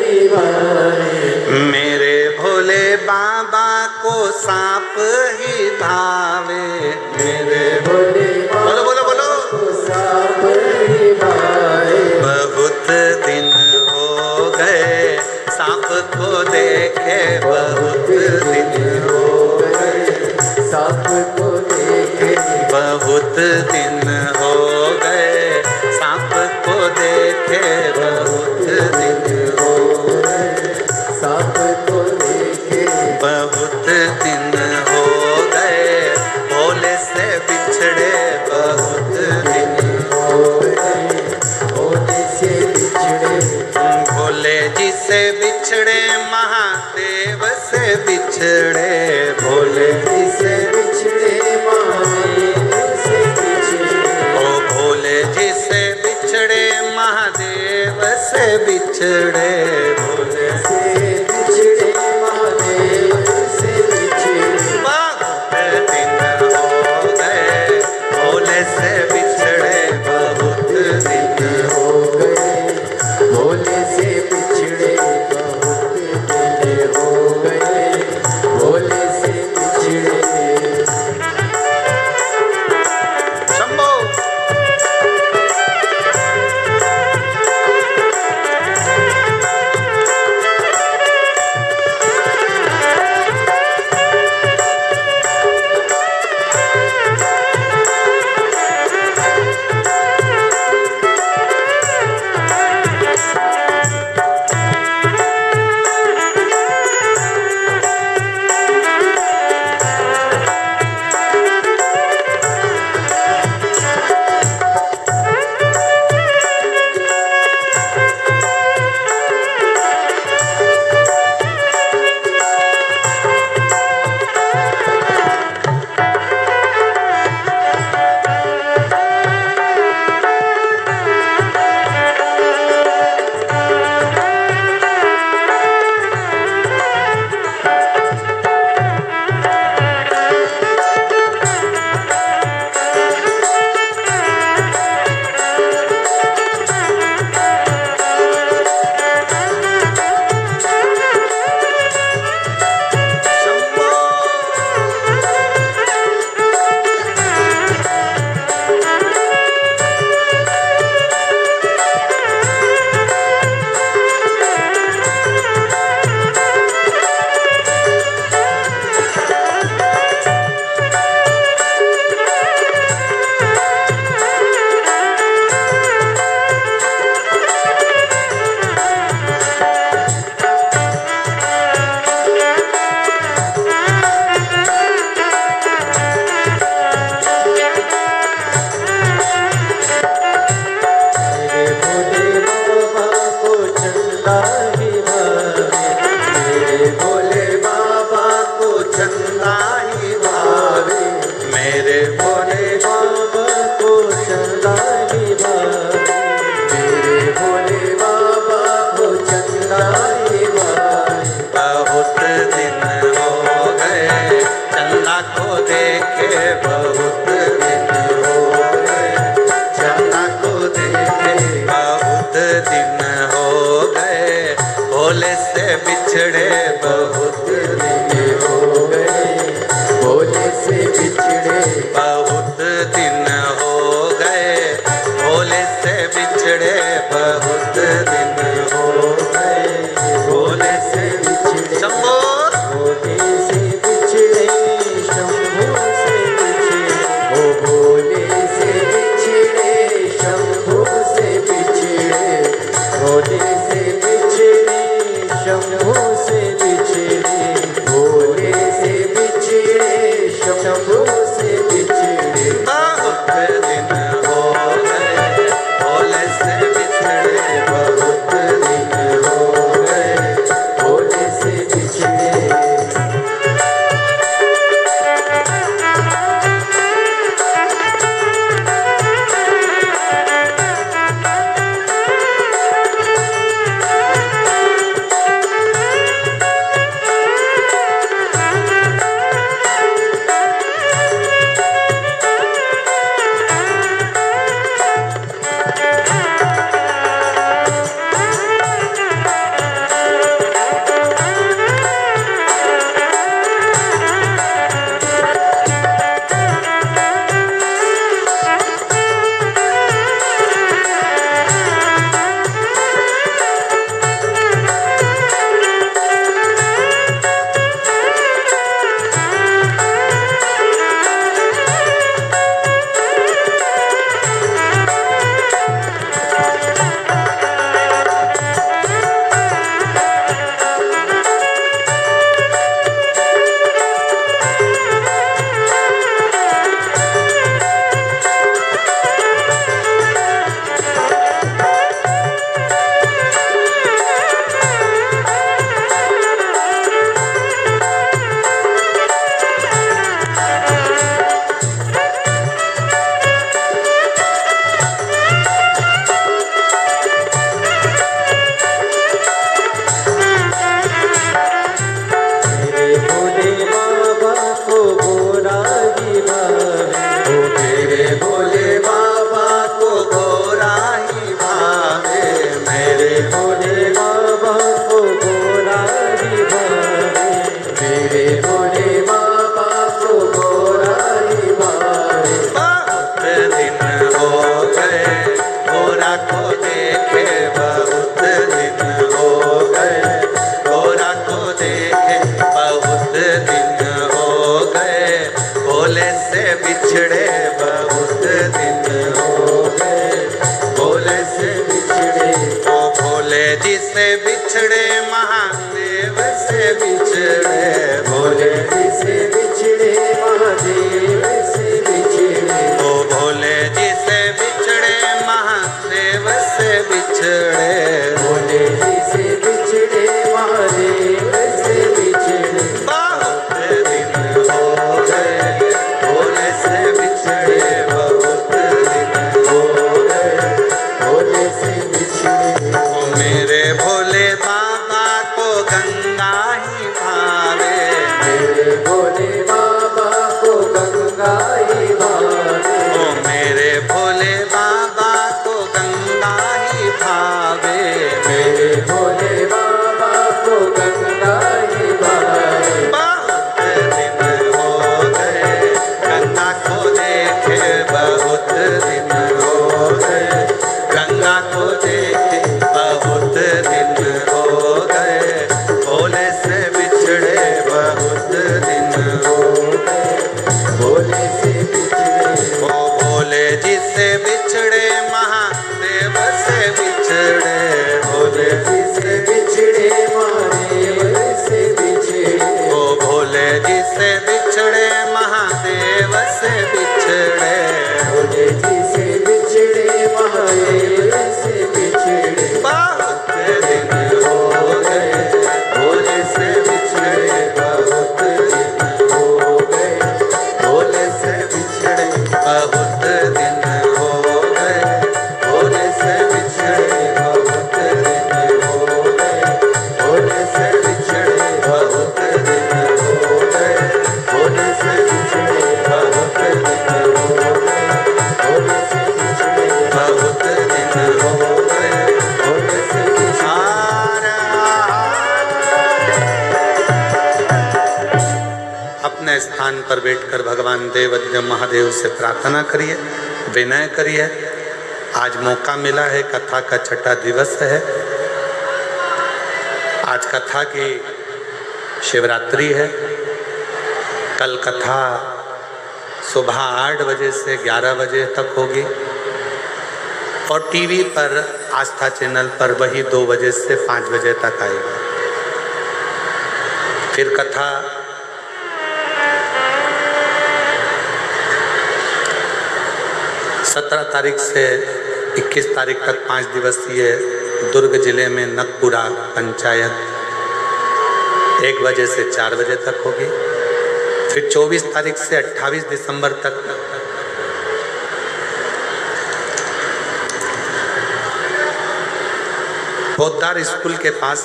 ही भावे, मेरे भोले बाबा को सांप ही भावे, मेरे भोले बोलो बोलो बोलो सांप ही भावे। बहुत दिन हो गए सांप को देखे, बहुत दिन हो गए सांप को देखे, बहुत दिन हो गए सांप को देखे, बहुत दिन हो गए सांप को देखे, बहुत दिन हो गए भोले से बिछड़े, बहुत दिन हो गए भोले से बिछड़े। भोले जी से बिछड़े महादेव से बिछड़े, भोले जी से बिछड़े महादेव से बिछड़े, ओ भोले जी से बिछड़े महादेव से बिछड़े, भोले से बिछड़े महादेव से बिछड़े। बहुत दिन हो गए भोले से बिछड़े, बहुत दिन हो गए भोले से बिछड़े, बहुत दिन हो गए भोले से बिछड़े। शंभो। बिछड़े, भोले जी से बिछड़े महादेव से बिछड़े, ओ भोले जी से बिछड़े महादेव से बिछड़े, भोले जी से बिछड़े महादेव से बिछड़े, बहुत दिन हो गए भोले से बिछड़े, बहुत दिन हो गए भोले से बिछड़े, ओ मेरे भोले बाबा को गंगा ही भावे, मेरे भोले बाबा को गंगा ही भावे, ओ मेरे भोले बाबा को गंगा ही भावे, मेरे भोले बाबा को गंगा ही भावे, बहुत दिन हो गए गंगा को देखे, बहुत दिन हो गए गंगा को देखे, बहुत दिन हो गए भोले से बिछड़े, बहुत दिन हो गए भोले से बिछड़े, ओ भोले जी से बिछड़े महादेव से बिछड़े, भोले जी से बिछड़े महादेव से बिछड़े, ओ भोले जी से बिछड़े महादेव से बिछड़े, भोले जी से बिछड़े महादेव से बिछड़े, बहुत दिन हो गए भोले से बिछड़े, बहुत दिन हो गए भोले से बिछड़े, बहुत दिन हो गए भोले से बिछड़े, बहुत दिन हो गए भोले से बिछड़े, बहुत दिन हो गए भोले से बिछड़े, बहुत दिन हो गए भोले से बिछड़े, बहुत दिन हो गए भोले से अपने स्थान पर बैठकर भगवान देवज्ञ महादेव से प्रार्थना करिए, विनय करिए। आज मौका मिला है, कथा का छठा दिवस है। आज कथा की शिवरात्रि है। कल कथा सुबह 8 बजे से 11 बजे तक होगी और टीवी पर आस्था चैनल पर वही 2 बजे से 5 बजे तक आएगा। फिर कथा सत्रह तारीख से 21 तारीख तक 5 दिवसीय दुर्ग जिले में नकपुरा पंचायत 1 बजे से 4 बजे तक होगी। फिर 24 तारीख से 28 दिसंबर तक पोद्दार स्कूल के पास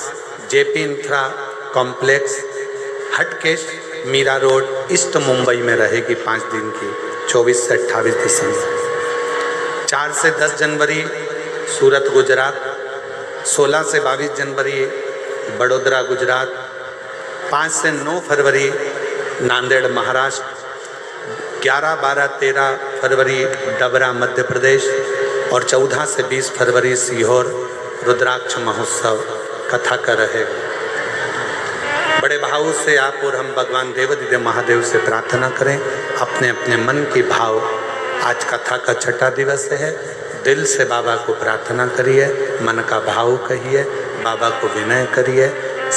JP infra complex Hatkesh Mira road east Mumbai में रहेगी 5 दिन की, 24 से 28 दिसंबर। 4 से 10 जनवरी सूरत गुजरात, 16 से 22 जनवरी बड़ोदरा गुजरात, 5 से 9 फरवरी नांदेड़ महाराष्ट्र, 11, 12, 13 फरवरी डबरा मध्य प्रदेश और 14 से 20 फरवरी सीहोर रुद्राक्ष महोत्सव कथा का रहेगा। बड़े भाव से आप और हम भगवान देवदिव्य महादेव से प्रार्थना करें, अपने अपने मन की भाव। आज कथा का छठा दिवस है, दिल से बाबा को प्रार्थना करिए, मन का भाव कहिए, बाबा को विनय करिए,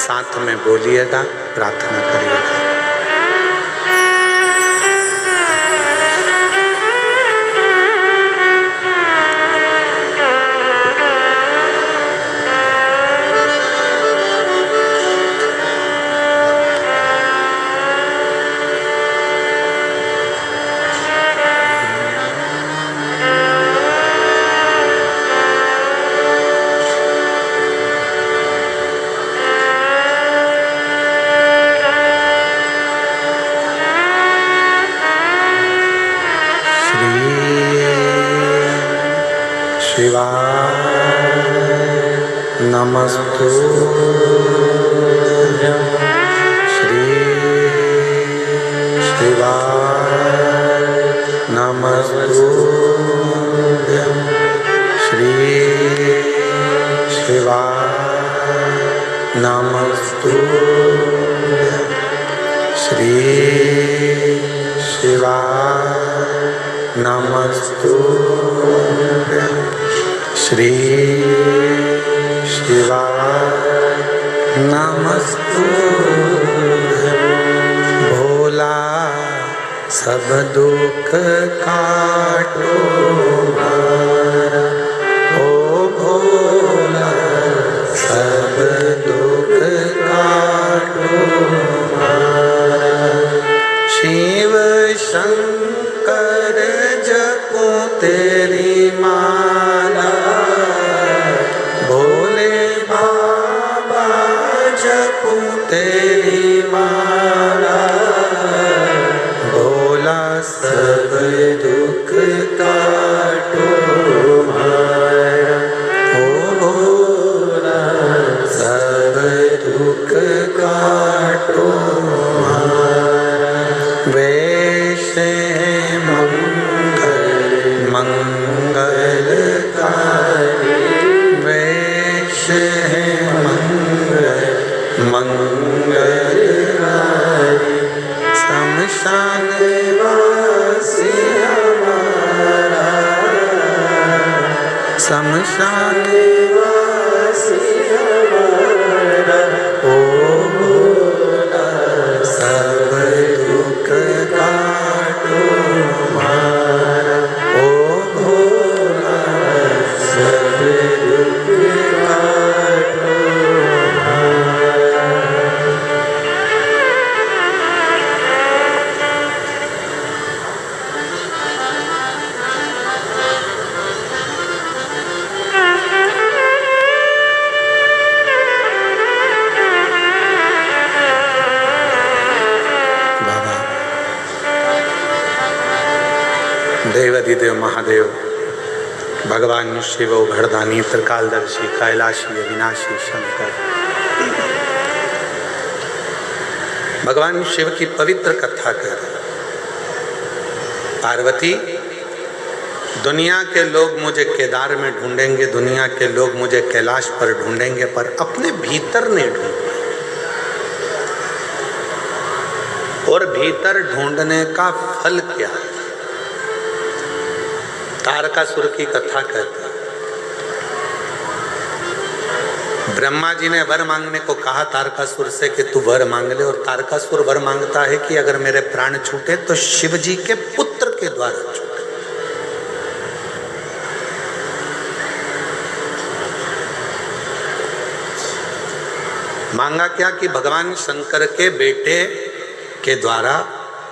साथ में बोलिएगा, प्रार्थना करिएगा। शिवाय नमस्तुभ्यं, श्री शिवाय नमस्तुभ्यं, श्री शिवाय नमस्तुभ्यं, श्री शिवाय नमस्तुभ्यं, श्री शिवाय नमस्तुभ्यं। सब दुख काटो मारा, ओ भोला सब दुख काटो मारा। शिव शंकर जपो तेरी माला, भोले बाबा जपो तेरी माला, भोला सब दुख काटो मारा, ओ भोला सब दुख काटो मारा। वैश है मंगल मंगलकारी, वैश है मंगल मंगलकारी, शमशान वासी हमारा, शमशान वासी हमारा, ओ भोला सब दुख काटो मारा, ओ भोला सब दुख काटो मारा। बाबा देवाधिदेव महादेव भगवान शिव घरदानी त्रिकालदर्शी कैलाशी अविनाशी शंकर, भगवान शिव की पवित्र कथा कर। पार्वती, दुनिया के लोग मुझे केदार में ढूंढेंगे, दुनिया के लोग मुझे कैलाश पर ढूंढेंगे, पर अपने भीतर नहीं ढूंढेंगे। और भीतर ढूंढने का फल क्या है? तारकासुर की कथा कहता है, ब्रह्मा जी ने वर मांगने को कहा तारकासुर से कि तू वर मांग ले, और तारकासुर वर मांगता है कि अगर मेरे प्राण छूटे तो शिव जी के पुत्र के द्वारा छूटे। मांगा क्या कि भगवान शंकर के बेटे के द्वारा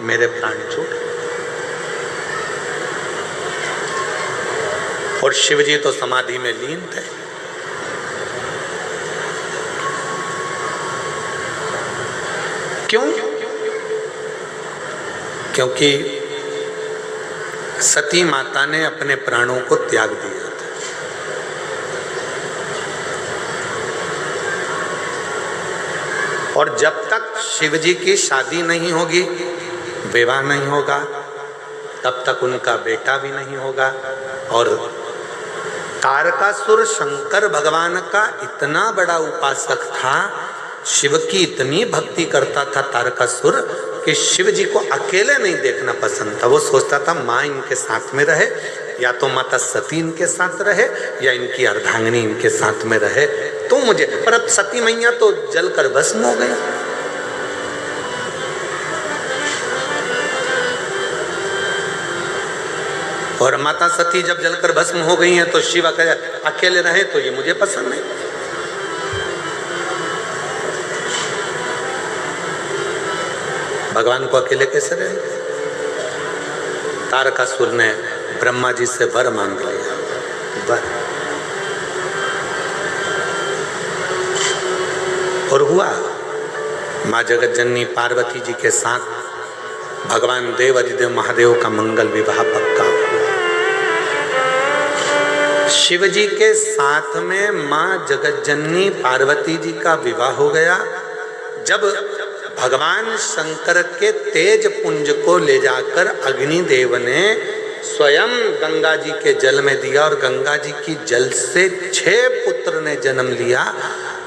मेरे प्राण छूटे। और शिव जी तो समाधि में लीन थे। क्यों? क्योंकि सती माता ने अपने प्राणों को त्याग दिया था। और जब तक शिव जी की शादी नहीं होगी, विवाह नहीं होगा, तब तक उनका बेटा भी नहीं होगा। और तारकासुर शंकर भगवान का इतना बड़ा उपासक था, शिव की इतनी भक्ति करता था तारकासुर कि शिव जी को अकेले नहीं देखना पसंद था। वो सोचता था माँ इनके साथ में रहे, या तो माता सती इनके साथ रहे, या इनकी अर्धांगिनी इनके साथ में रहे तो मुझे। पर अब सती मैया तो जलकर भस्म हो गई। और माता सती जब जलकर भस्म हो गई हैं तो शिव अकेले रहे तो ये मुझे पसंद नहीं। भगवान को अकेले कैसे रहे? तारकासुर ने ब्रह्मा जी से वर मांग लिया, वर। और हुआ, माँ जगतजननी पार्वती जी के साथ भगवान देवाधिदेव महादेव का मंगल विवाह पक्का हुआ। शिव जी के साथ में माँ जगतजननी पार्वती जी का विवाह हो गया। जब भगवान शंकर के तेज पुंज को ले जाकर अग्निदेव ने स्वयं गंगा जी के जल में दिया, और गंगा जी की जल से 6 पुत्र ने जन्म लिया।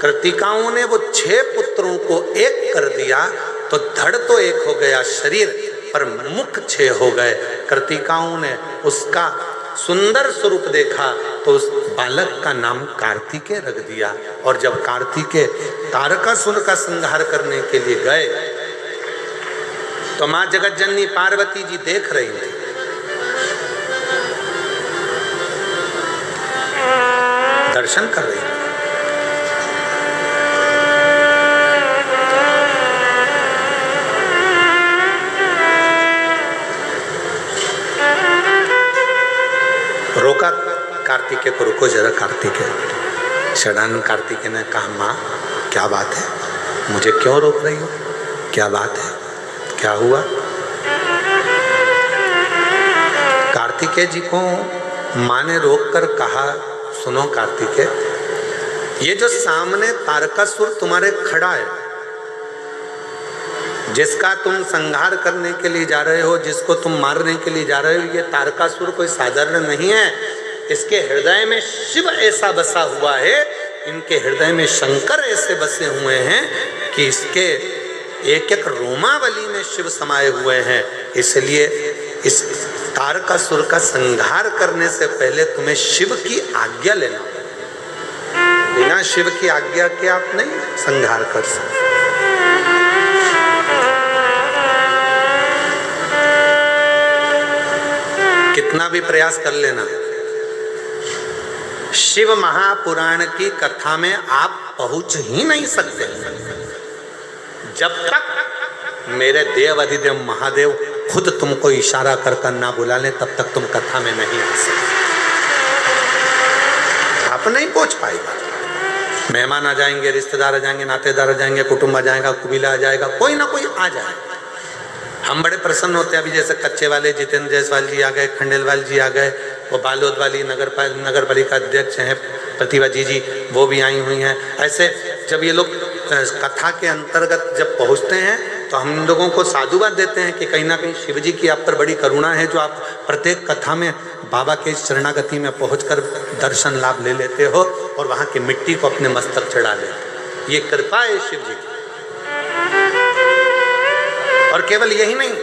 कृतिकाओं ने वो 6 पुत्रों को एक कर दिया, तो धड़ तो एक हो गया शरीर, पर मुख 6 हो गए। कृतिकाओं ने उसका सुंदर स्वरूप देखा तो उस बालक का नाम कार्तिकेय रख दिया। और जब कार्तिकेय तारकासुर का संहार करने के लिए गए तो माँ जगत जननी पार्वती जी देख रही थी। दर्शन कर रही थी। रोका कार्तिकेय को, रुको जरा कार्तिकेय। षडानंद कार्तिकेय ने कहा, माँ क्या बात है, मुझे क्यों रोक रही हो, क्या बात है, क्या हुआ? कार्तिकेय जी को माँ ने रोक कर कहा, सुनो कार्तिकेय, ये जो सामने तारकासुर तुम्हारे खड़ा है, जिसका तुम संहार करने के लिए जा रहे हो, जिसको तुम मारने के लिए जा रहे हो, ये तारकासुर कोई साधारण नहीं है। इसके हृदय में शिव ऐसा बसा हुआ है, इनके हृदय में शंकर ऐसे बसे हुए हैं कि इसके एक एक रोमावली में शिव समाये हुए हैं। इसलिए इस तारकासुर का संहार करने से पहले तुम्हें शिव की आज्ञा लेना, बिना शिव की आज्ञा के आप नहीं संहार कर सकते। कितना भी प्रयास कर लेना, शिव महापुराण की कथा में आप पहुंच ही नहीं सकते जब तक मेरे देव अधिदेव महादेव खुद तुमको इशारा कर कर ना बुला लें, तब तक तुम कथा में नहीं आ सकते। आप नहीं पहुंच पाएगा। मेहमान आ जाएंगे, रिश्तेदार आ जाएंगे, नातेदार आ जाएंगे, कुटुंब आ जाएगा, कुबीला आ जाएगा, कोई ना कोई आ जाएगा। हम बड़े प्रसन्न होते हैं। अभी जैसे कच्चे वाले जितेंद्र जायसवाल जी आ गए, खंडेलवाल जी आ गए, वो बालोद वाली नगर पालिका अध्यक्ष हैं प्रतिभा जी, वो भी आई हुई हैं। ऐसे जब ये लोग कथा के अंतर्गत जब पहुंचते हैं तो हम लोगों को साधुवाद देते हैं कि कहीं ना कहीं शिव जी की आप पर बड़ी करुणा है, जो आप प्रत्येक कथा में बाबा के शरणागति में पहुंचकर दर्शन लाभ ले लेते हो और वहाँ की मिट्टी को अपने मस्तक चढ़ा लेते। ये कृपा है शिव जी की। और केवल यही नहीं,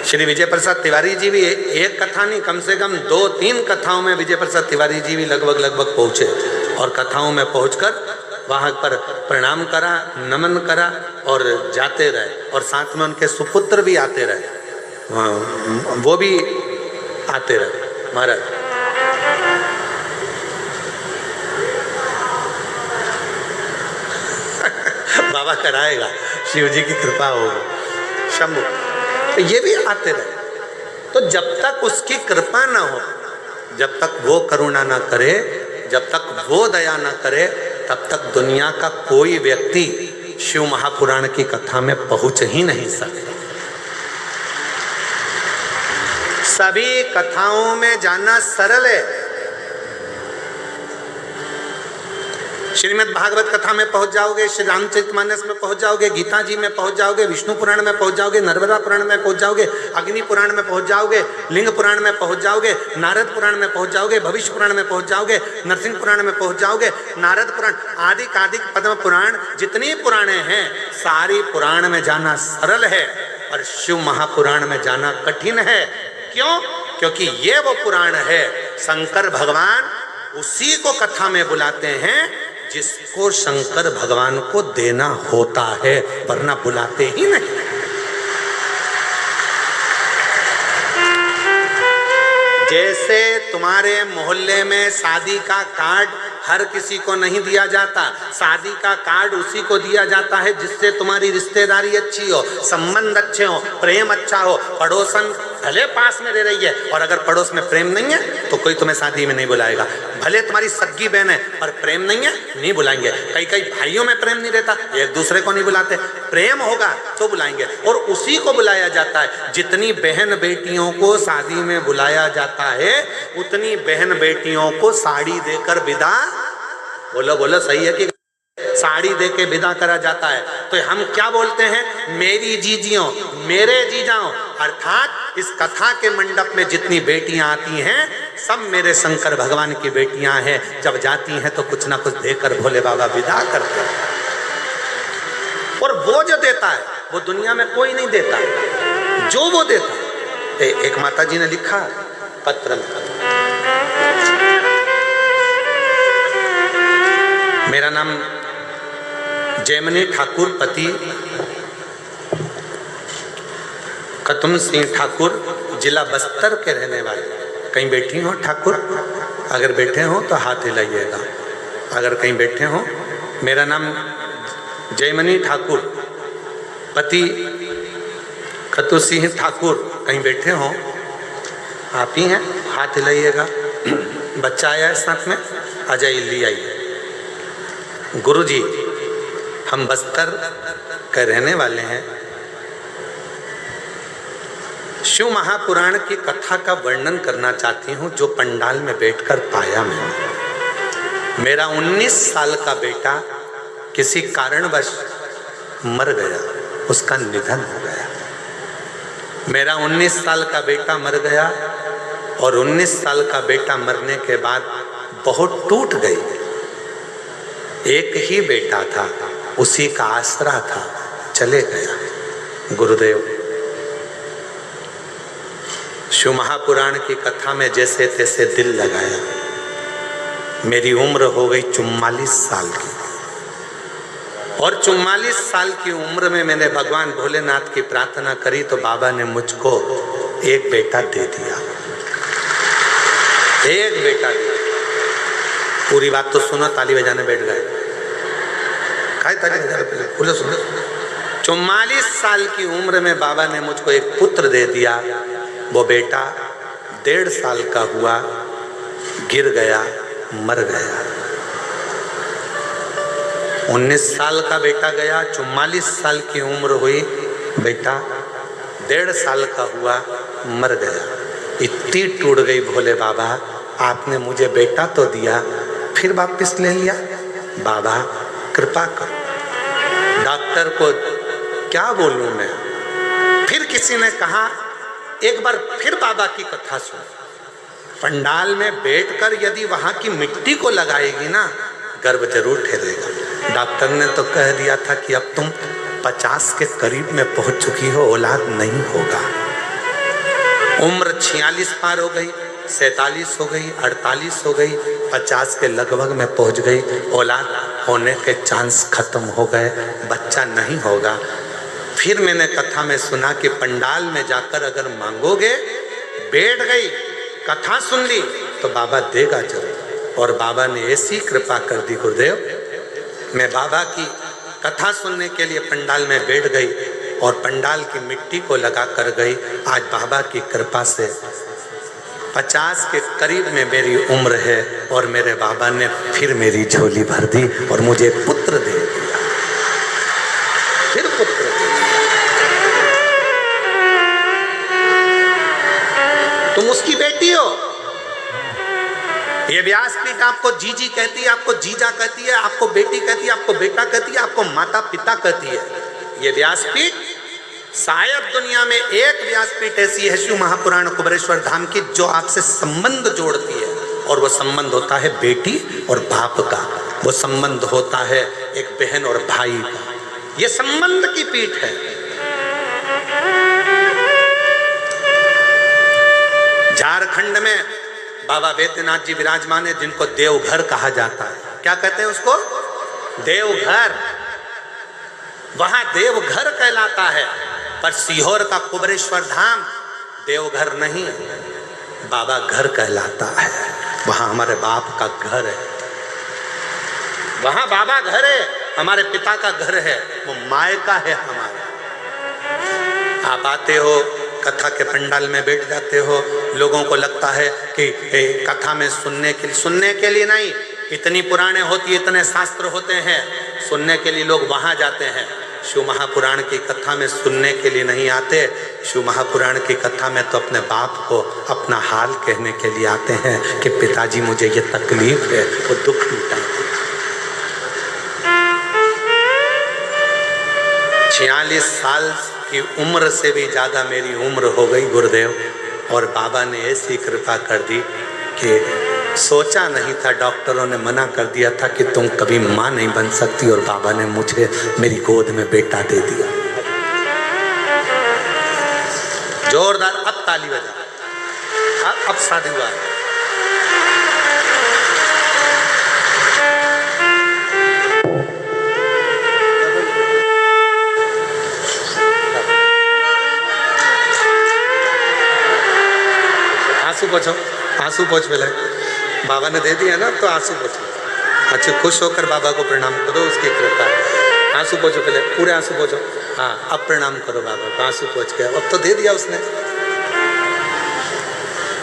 श्री विजय प्रसाद तिवारी जी भी एक कथा नहीं, कम से कम 2-3 कथाओं में विजय प्रसाद तिवारी जी भी लगभग पहुँचे और कथाओं में पहुंचकर वहाँ पर प्रणाम करा, नमन करा और जाते रहे। और साथ में उनके सुपुत्र भी आते रहे, वो भी आते रहे। महाराज बाबा कराएगा, शिव जी की कृपा होगी, शंभु। तो ये भी आते रहे। तो जब तक उसकी कृपा ना हो, जब तक वो करुणा ना करे, जब तक वो दया ना करे, तब तक दुनिया का कोई व्यक्ति शिव महापुराण की कथा में पहुंच ही नहीं सकता। सभी कथाओं में जाना सरल है। श्रीमद् भागवत कथा में पहुंच जाओगे, श्री रामचरितमानस में पहुंच जाओगे, गीता जी में पहुंच जाओगे, विष्णु पुराण में पहुंच जाओगे, नर्मदा पुराण में पहुंच जाओगे, अग्नि पुराण में पहुंच जाओगे, लिंग पुराण में पहुंच जाओगे, नारद पुराण में पहुंच जाओगे, भविष्य पुराण में पहुंच जाओगे, नरसिंह पुराण में पहुंच जाओगे, नारद पुराण, आदि कादिक पद्म पुराण, जितनी पुराणे हैं सारी पुराण में जाना सरल है और शिव महापुराण में जाना कठिन है। क्यों? क्योंकि ये वो पुराण है, शंकर भगवान उसी को कथा में बुलाते हैं जिसको शंकर भगवान को देना होता है, वरना बुलाते ही नहीं। जैसे तुम्हारे मोहल्ले में शादी का कार्ड हर किसी को नहीं दिया जाता, शादी का कार्ड उसी को दिया जाता है जिससे तुम्हारी रिश्तेदारी अच्छी हो, संबंध अच्छे हो, प्रेम अच्छा हो। पड़ोसन भले पास में रह रही है और अगर पड़ोस में प्रेम नहीं है तो कोई तुम्हें शादी में नहीं बुलाएगा। भले तुम्हारी सगी बहन है पर प्रेम नहीं है, नहीं बुलाएंगे। कई भाइयों में प्रेम नहीं रहता, एक दूसरे को नहीं बुलाते। प्रेम होगा तो बुलाएंगे और उसी को बुलाया जाता है। जितनी बहन बेटियों को शादी में बुलाया जाता है, उतनी बहन बेटियों को साड़ी देकर विदा, बोलो सही है कि साड़ी देके विदा करा जाता है। तो हम क्या बोलते हैं? मेरी जीजियों, मेरे जीजाओं। अर्थात इस कथा के मंडप में जितनी बेटियां आती हैं सब मेरे शंकर भगवान की बेटियां हैं। जब जाती हैं तो कुछ ना कुछ देकर भोले बाबा विदा करते हैं। और वो जो देता है वो दुनिया में कोई नहीं देता, जो वो देता है। एक माता जी ने लिखा पत्र में, मेरा नाम जयमनी ठाकुर, पति खतुम सिंह ठाकुर, जिला बस्तर के रहने वाले। कहीं बैठी हो ठाकुर? अगर बैठे हो तो हाथ हिलाइएगा। अगर कहीं बैठे हो। मेरा नाम जयमनी ठाकुर, पति खतु सिंह ठाकुर। कहीं बैठे हो? आप ही हैं, हाथ हिलाइएगा। बच्चा आया है साथ में, आ जाइए, ले आइए। गुरुजी, हम बस्तर के रहने वाले हैं। शिव महापुराण की कथा का वर्णन करना चाहती हूँ जो पंडाल में बैठकर पाया मैंने। मेरा 19 साल का बेटा किसी कारणवश मर गया, उसका निधन हो गया। मेरा 19 साल का बेटा मर गया और 19 साल का बेटा मरने के बाद बहुत टूट गई। एक ही बेटा था, उसी का आसरा था, चले गया। गुरुदेव, शिव महापुराण की कथा में जैसे तैसे दिल लगाया। मेरी उम्र हो गई 44 साल की और 44 साल की उम्र में मैंने भगवान भोलेनाथ की प्रार्थना करी तो बाबा ने मुझको एक बेटा दे दिया। एक बेटा दिया। पूरी बात तो सुनो, ताली बजाने बैठ गए। काय ताली बजा? बोलो सुनो। 44 साल की उम्र में बाबा ने मुझको एक पुत्र दे दिया। वो बेटा 1.5 साल का हुआ, गिर गया, मर गया। 19 साल का बेटा गया, 44 साल की उम्र हुई, बेटा 1.5 साल का हुआ, मर गया। इतनी टूट गई, भोले बाबा आपने मुझे बेटा तो दिया, फिर वापिस ले लिया। बाबा कृपा करो। डॉक्टर को क्या बोलूं मैं? फिर किसी ने कहा एक बार फिर बाबा की कथा सुन। पंडाल में बैठकर यदि वहां की मिट्टी को लगाएगी ना, गर्भ जरूर ठहरेगा। डॉक्टर ने तो कह दिया था कि अब तुम 50 के करीब में पहुंच चुकी हो, औलाद नहीं होगा। उम्र 46 पार हो गई, 47 हो गई, 48 हो गई, 50 के लगभग में पहुंच गई। औलाद होने के चांस खत्म हो गए, बच्चा नहीं होगा। फिर मैंने कथा में सुना कि पंडाल में जाकर अगर मांगोगे, बैठ गई, कथा सुन ली तो बाबा देगा जरूर। और बाबा ने ऐसी कृपा कर दी गुरुदेव, मैं बाबा की कथा सुनने के लिए पंडाल में बैठ गई और पंडाल की मिट्टी को लगा कर गई। आज बाबा की कृपा से 50 के करीब में मेरी उम्र है और मेरे बाबा ने फिर मेरी झोली भर दी और मुझे पुत्र दे दिया। फिर पुत्र दे दिया। तुम उसकी बेटी हो। ये व्यासपीठ आपको जीजी कहती है, आपको जीजा कहती है, आपको बेटी कहती है, आपको बेटा कहती है, आपको माता पिता कहती है। ये व्यासपीठ शायद दुनिया में एक व्यासपीठ ऐसी है शिव महापुराण कुबेरेश्वर धाम की जो आपसे संबंध जोड़ती है, और वो संबंध होता है बेटी और बाप का। वो संबंध होता है एक बहन और भाई का। ये संबंध की पीठ है। झारखंड में बाबा वैद्यनाथ जी विराजमान है, जिनको देवघर कहा जाता है। क्या कहते हैं उसको? देवघर। वहां देवघर कहलाता है, पर सीहोर का कुबेरेश्वर धाम देवघर नहीं, बाबा घर कहलाता है। वहां हमारे बाप का घर है, वहां बाबा घर है, हमारे पिता का घर है, वो मायका है हमारा। आप आते हो, कथा के पंडाल में बैठ जाते हो, लोगों को लगता है कि कथा में सुनने के लिए नहीं, इतनी पुराने होती, इतने शास्त्र होते हैं, सुनने के लिए लोग वहां जाते हैं। शिव महापुराण की कथा में सुनने के लिए नहीं आते। शिव महापुराण की कथा में तो अपने बाप को अपना हाल कहने के लिए आते हैं कि पिताजी मुझे ये तकलीफ है, वो दुख मिटाए। 46 साल की उम्र से भी ज़्यादा मेरी उम्र हो गई गुरुदेव, और बाबा ने ऐसी कृपा कर दी कि सोचा नहीं था। डॉक्टरों ने मना कर दिया था कि तुम कभी माँ नहीं बन सकती, और बाबा ने मुझे मेरी गोद में बेटा दे दिया। जोरदार अब ताली बजा। अब शादी हुआ है। पोछो, आंसू पोछ पहले। बाबा ने दे दिया ना, तो आंसू पोछो। अच्छे खुश होकर बाबा को प्रणाम करो, उसकी कृपा। आंसू पोछो पहले, पूरे आंसू पोछो। हाँ, अब प्रणाम करो बाबा को, आंसू पोछ के। अब तो दे दिया उसने।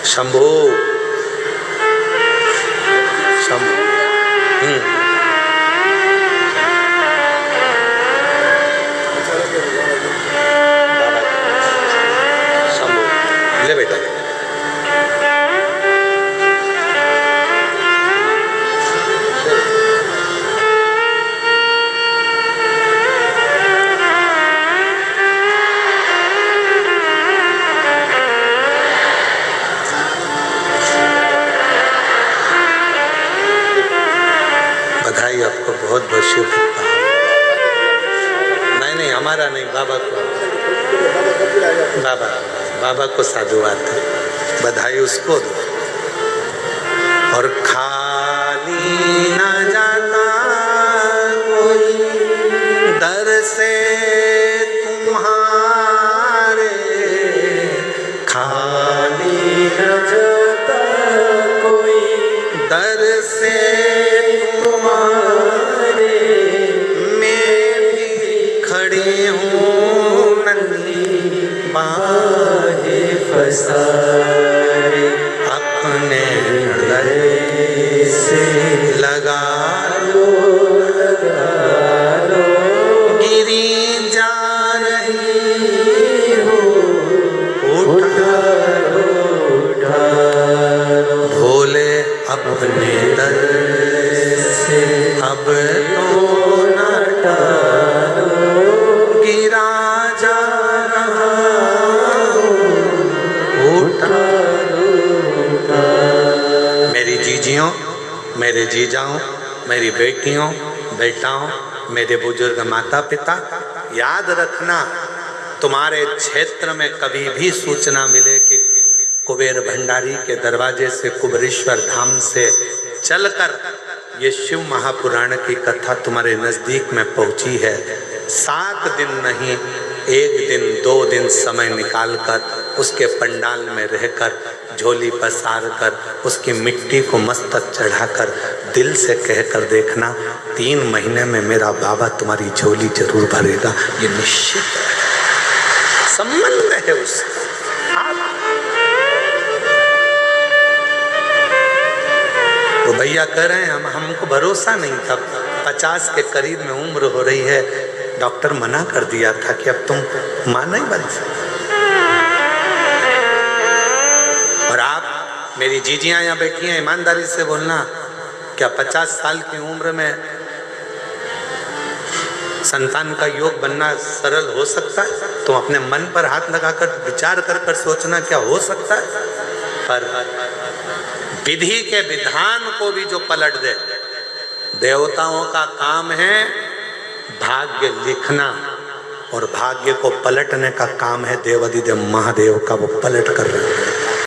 शंभो शंभो। शंभो ले बेटा। बधाई आपको, बहुत बहुत शुभकामनाएं। नहीं, हमारा नहीं, बाबा को। बाबा को साधुवाद दो, बधाई उसको दो। और खाली न जाता कोई दर से तुम्हारे, खाली न जाता कोई दर से तुम्हारे, मैं भी खड़ी हूँ नन्ही बाहे फसारे, अपने हृदय से लगा लो गिरी जा रही हो, उठा भोले अपने दर से अब तो न टालो, गिरा जा रहा उठा। मेरी जीजियों, मेरे जीजाओं, मेरी बेटियों, बेटाओं, मेरे बुजुर्ग माता पिता, याद रखना, तुम्हारे क्षेत्र में कभी भी सूचना मिले कि कुबेर भंडारी के दरवाजे से कुबेरेश्वर धाम से चलकर ये शिव महापुराण की कथा तुम्हारे नजदीक में पहुंची है, 7 दिन नहीं, 1 दिन 2 दिन समय निकालकर उसके पंडाल में रहकर झोली पसार कर उसकी मिट्टी को मस्तक चढ़ाकर दिल से कहकर देखना, 3 महीने में मेरा बाबा तुम्हारी झोली जरूर भरेगा, ये निश्चित है। संबंध है उसका। वो भैया कह रहे हैं हमको भरोसा नहीं था, 50 के करीब में उम्र हो रही है, डॉक्टर मना कर दिया था कि अब तुम मां नहीं बन सकते। और आप मेरी जीजियां यहाँ बैठी हैं, ईमानदारी से बोलना, क्या 50 साल की उम्र में संतान का योग बनना सरल हो सकता है? तुम अपने मन पर हाथ लगाकर विचार कर सोचना, क्या हो सकता है? पर विधि के विधान को भी जो पलट दे, देवताओं का काम है भाग्य लिखना, और भाग्य को पलटने का काम है देवाधिदेव महादेव का, वो पलट कर रहे हैं।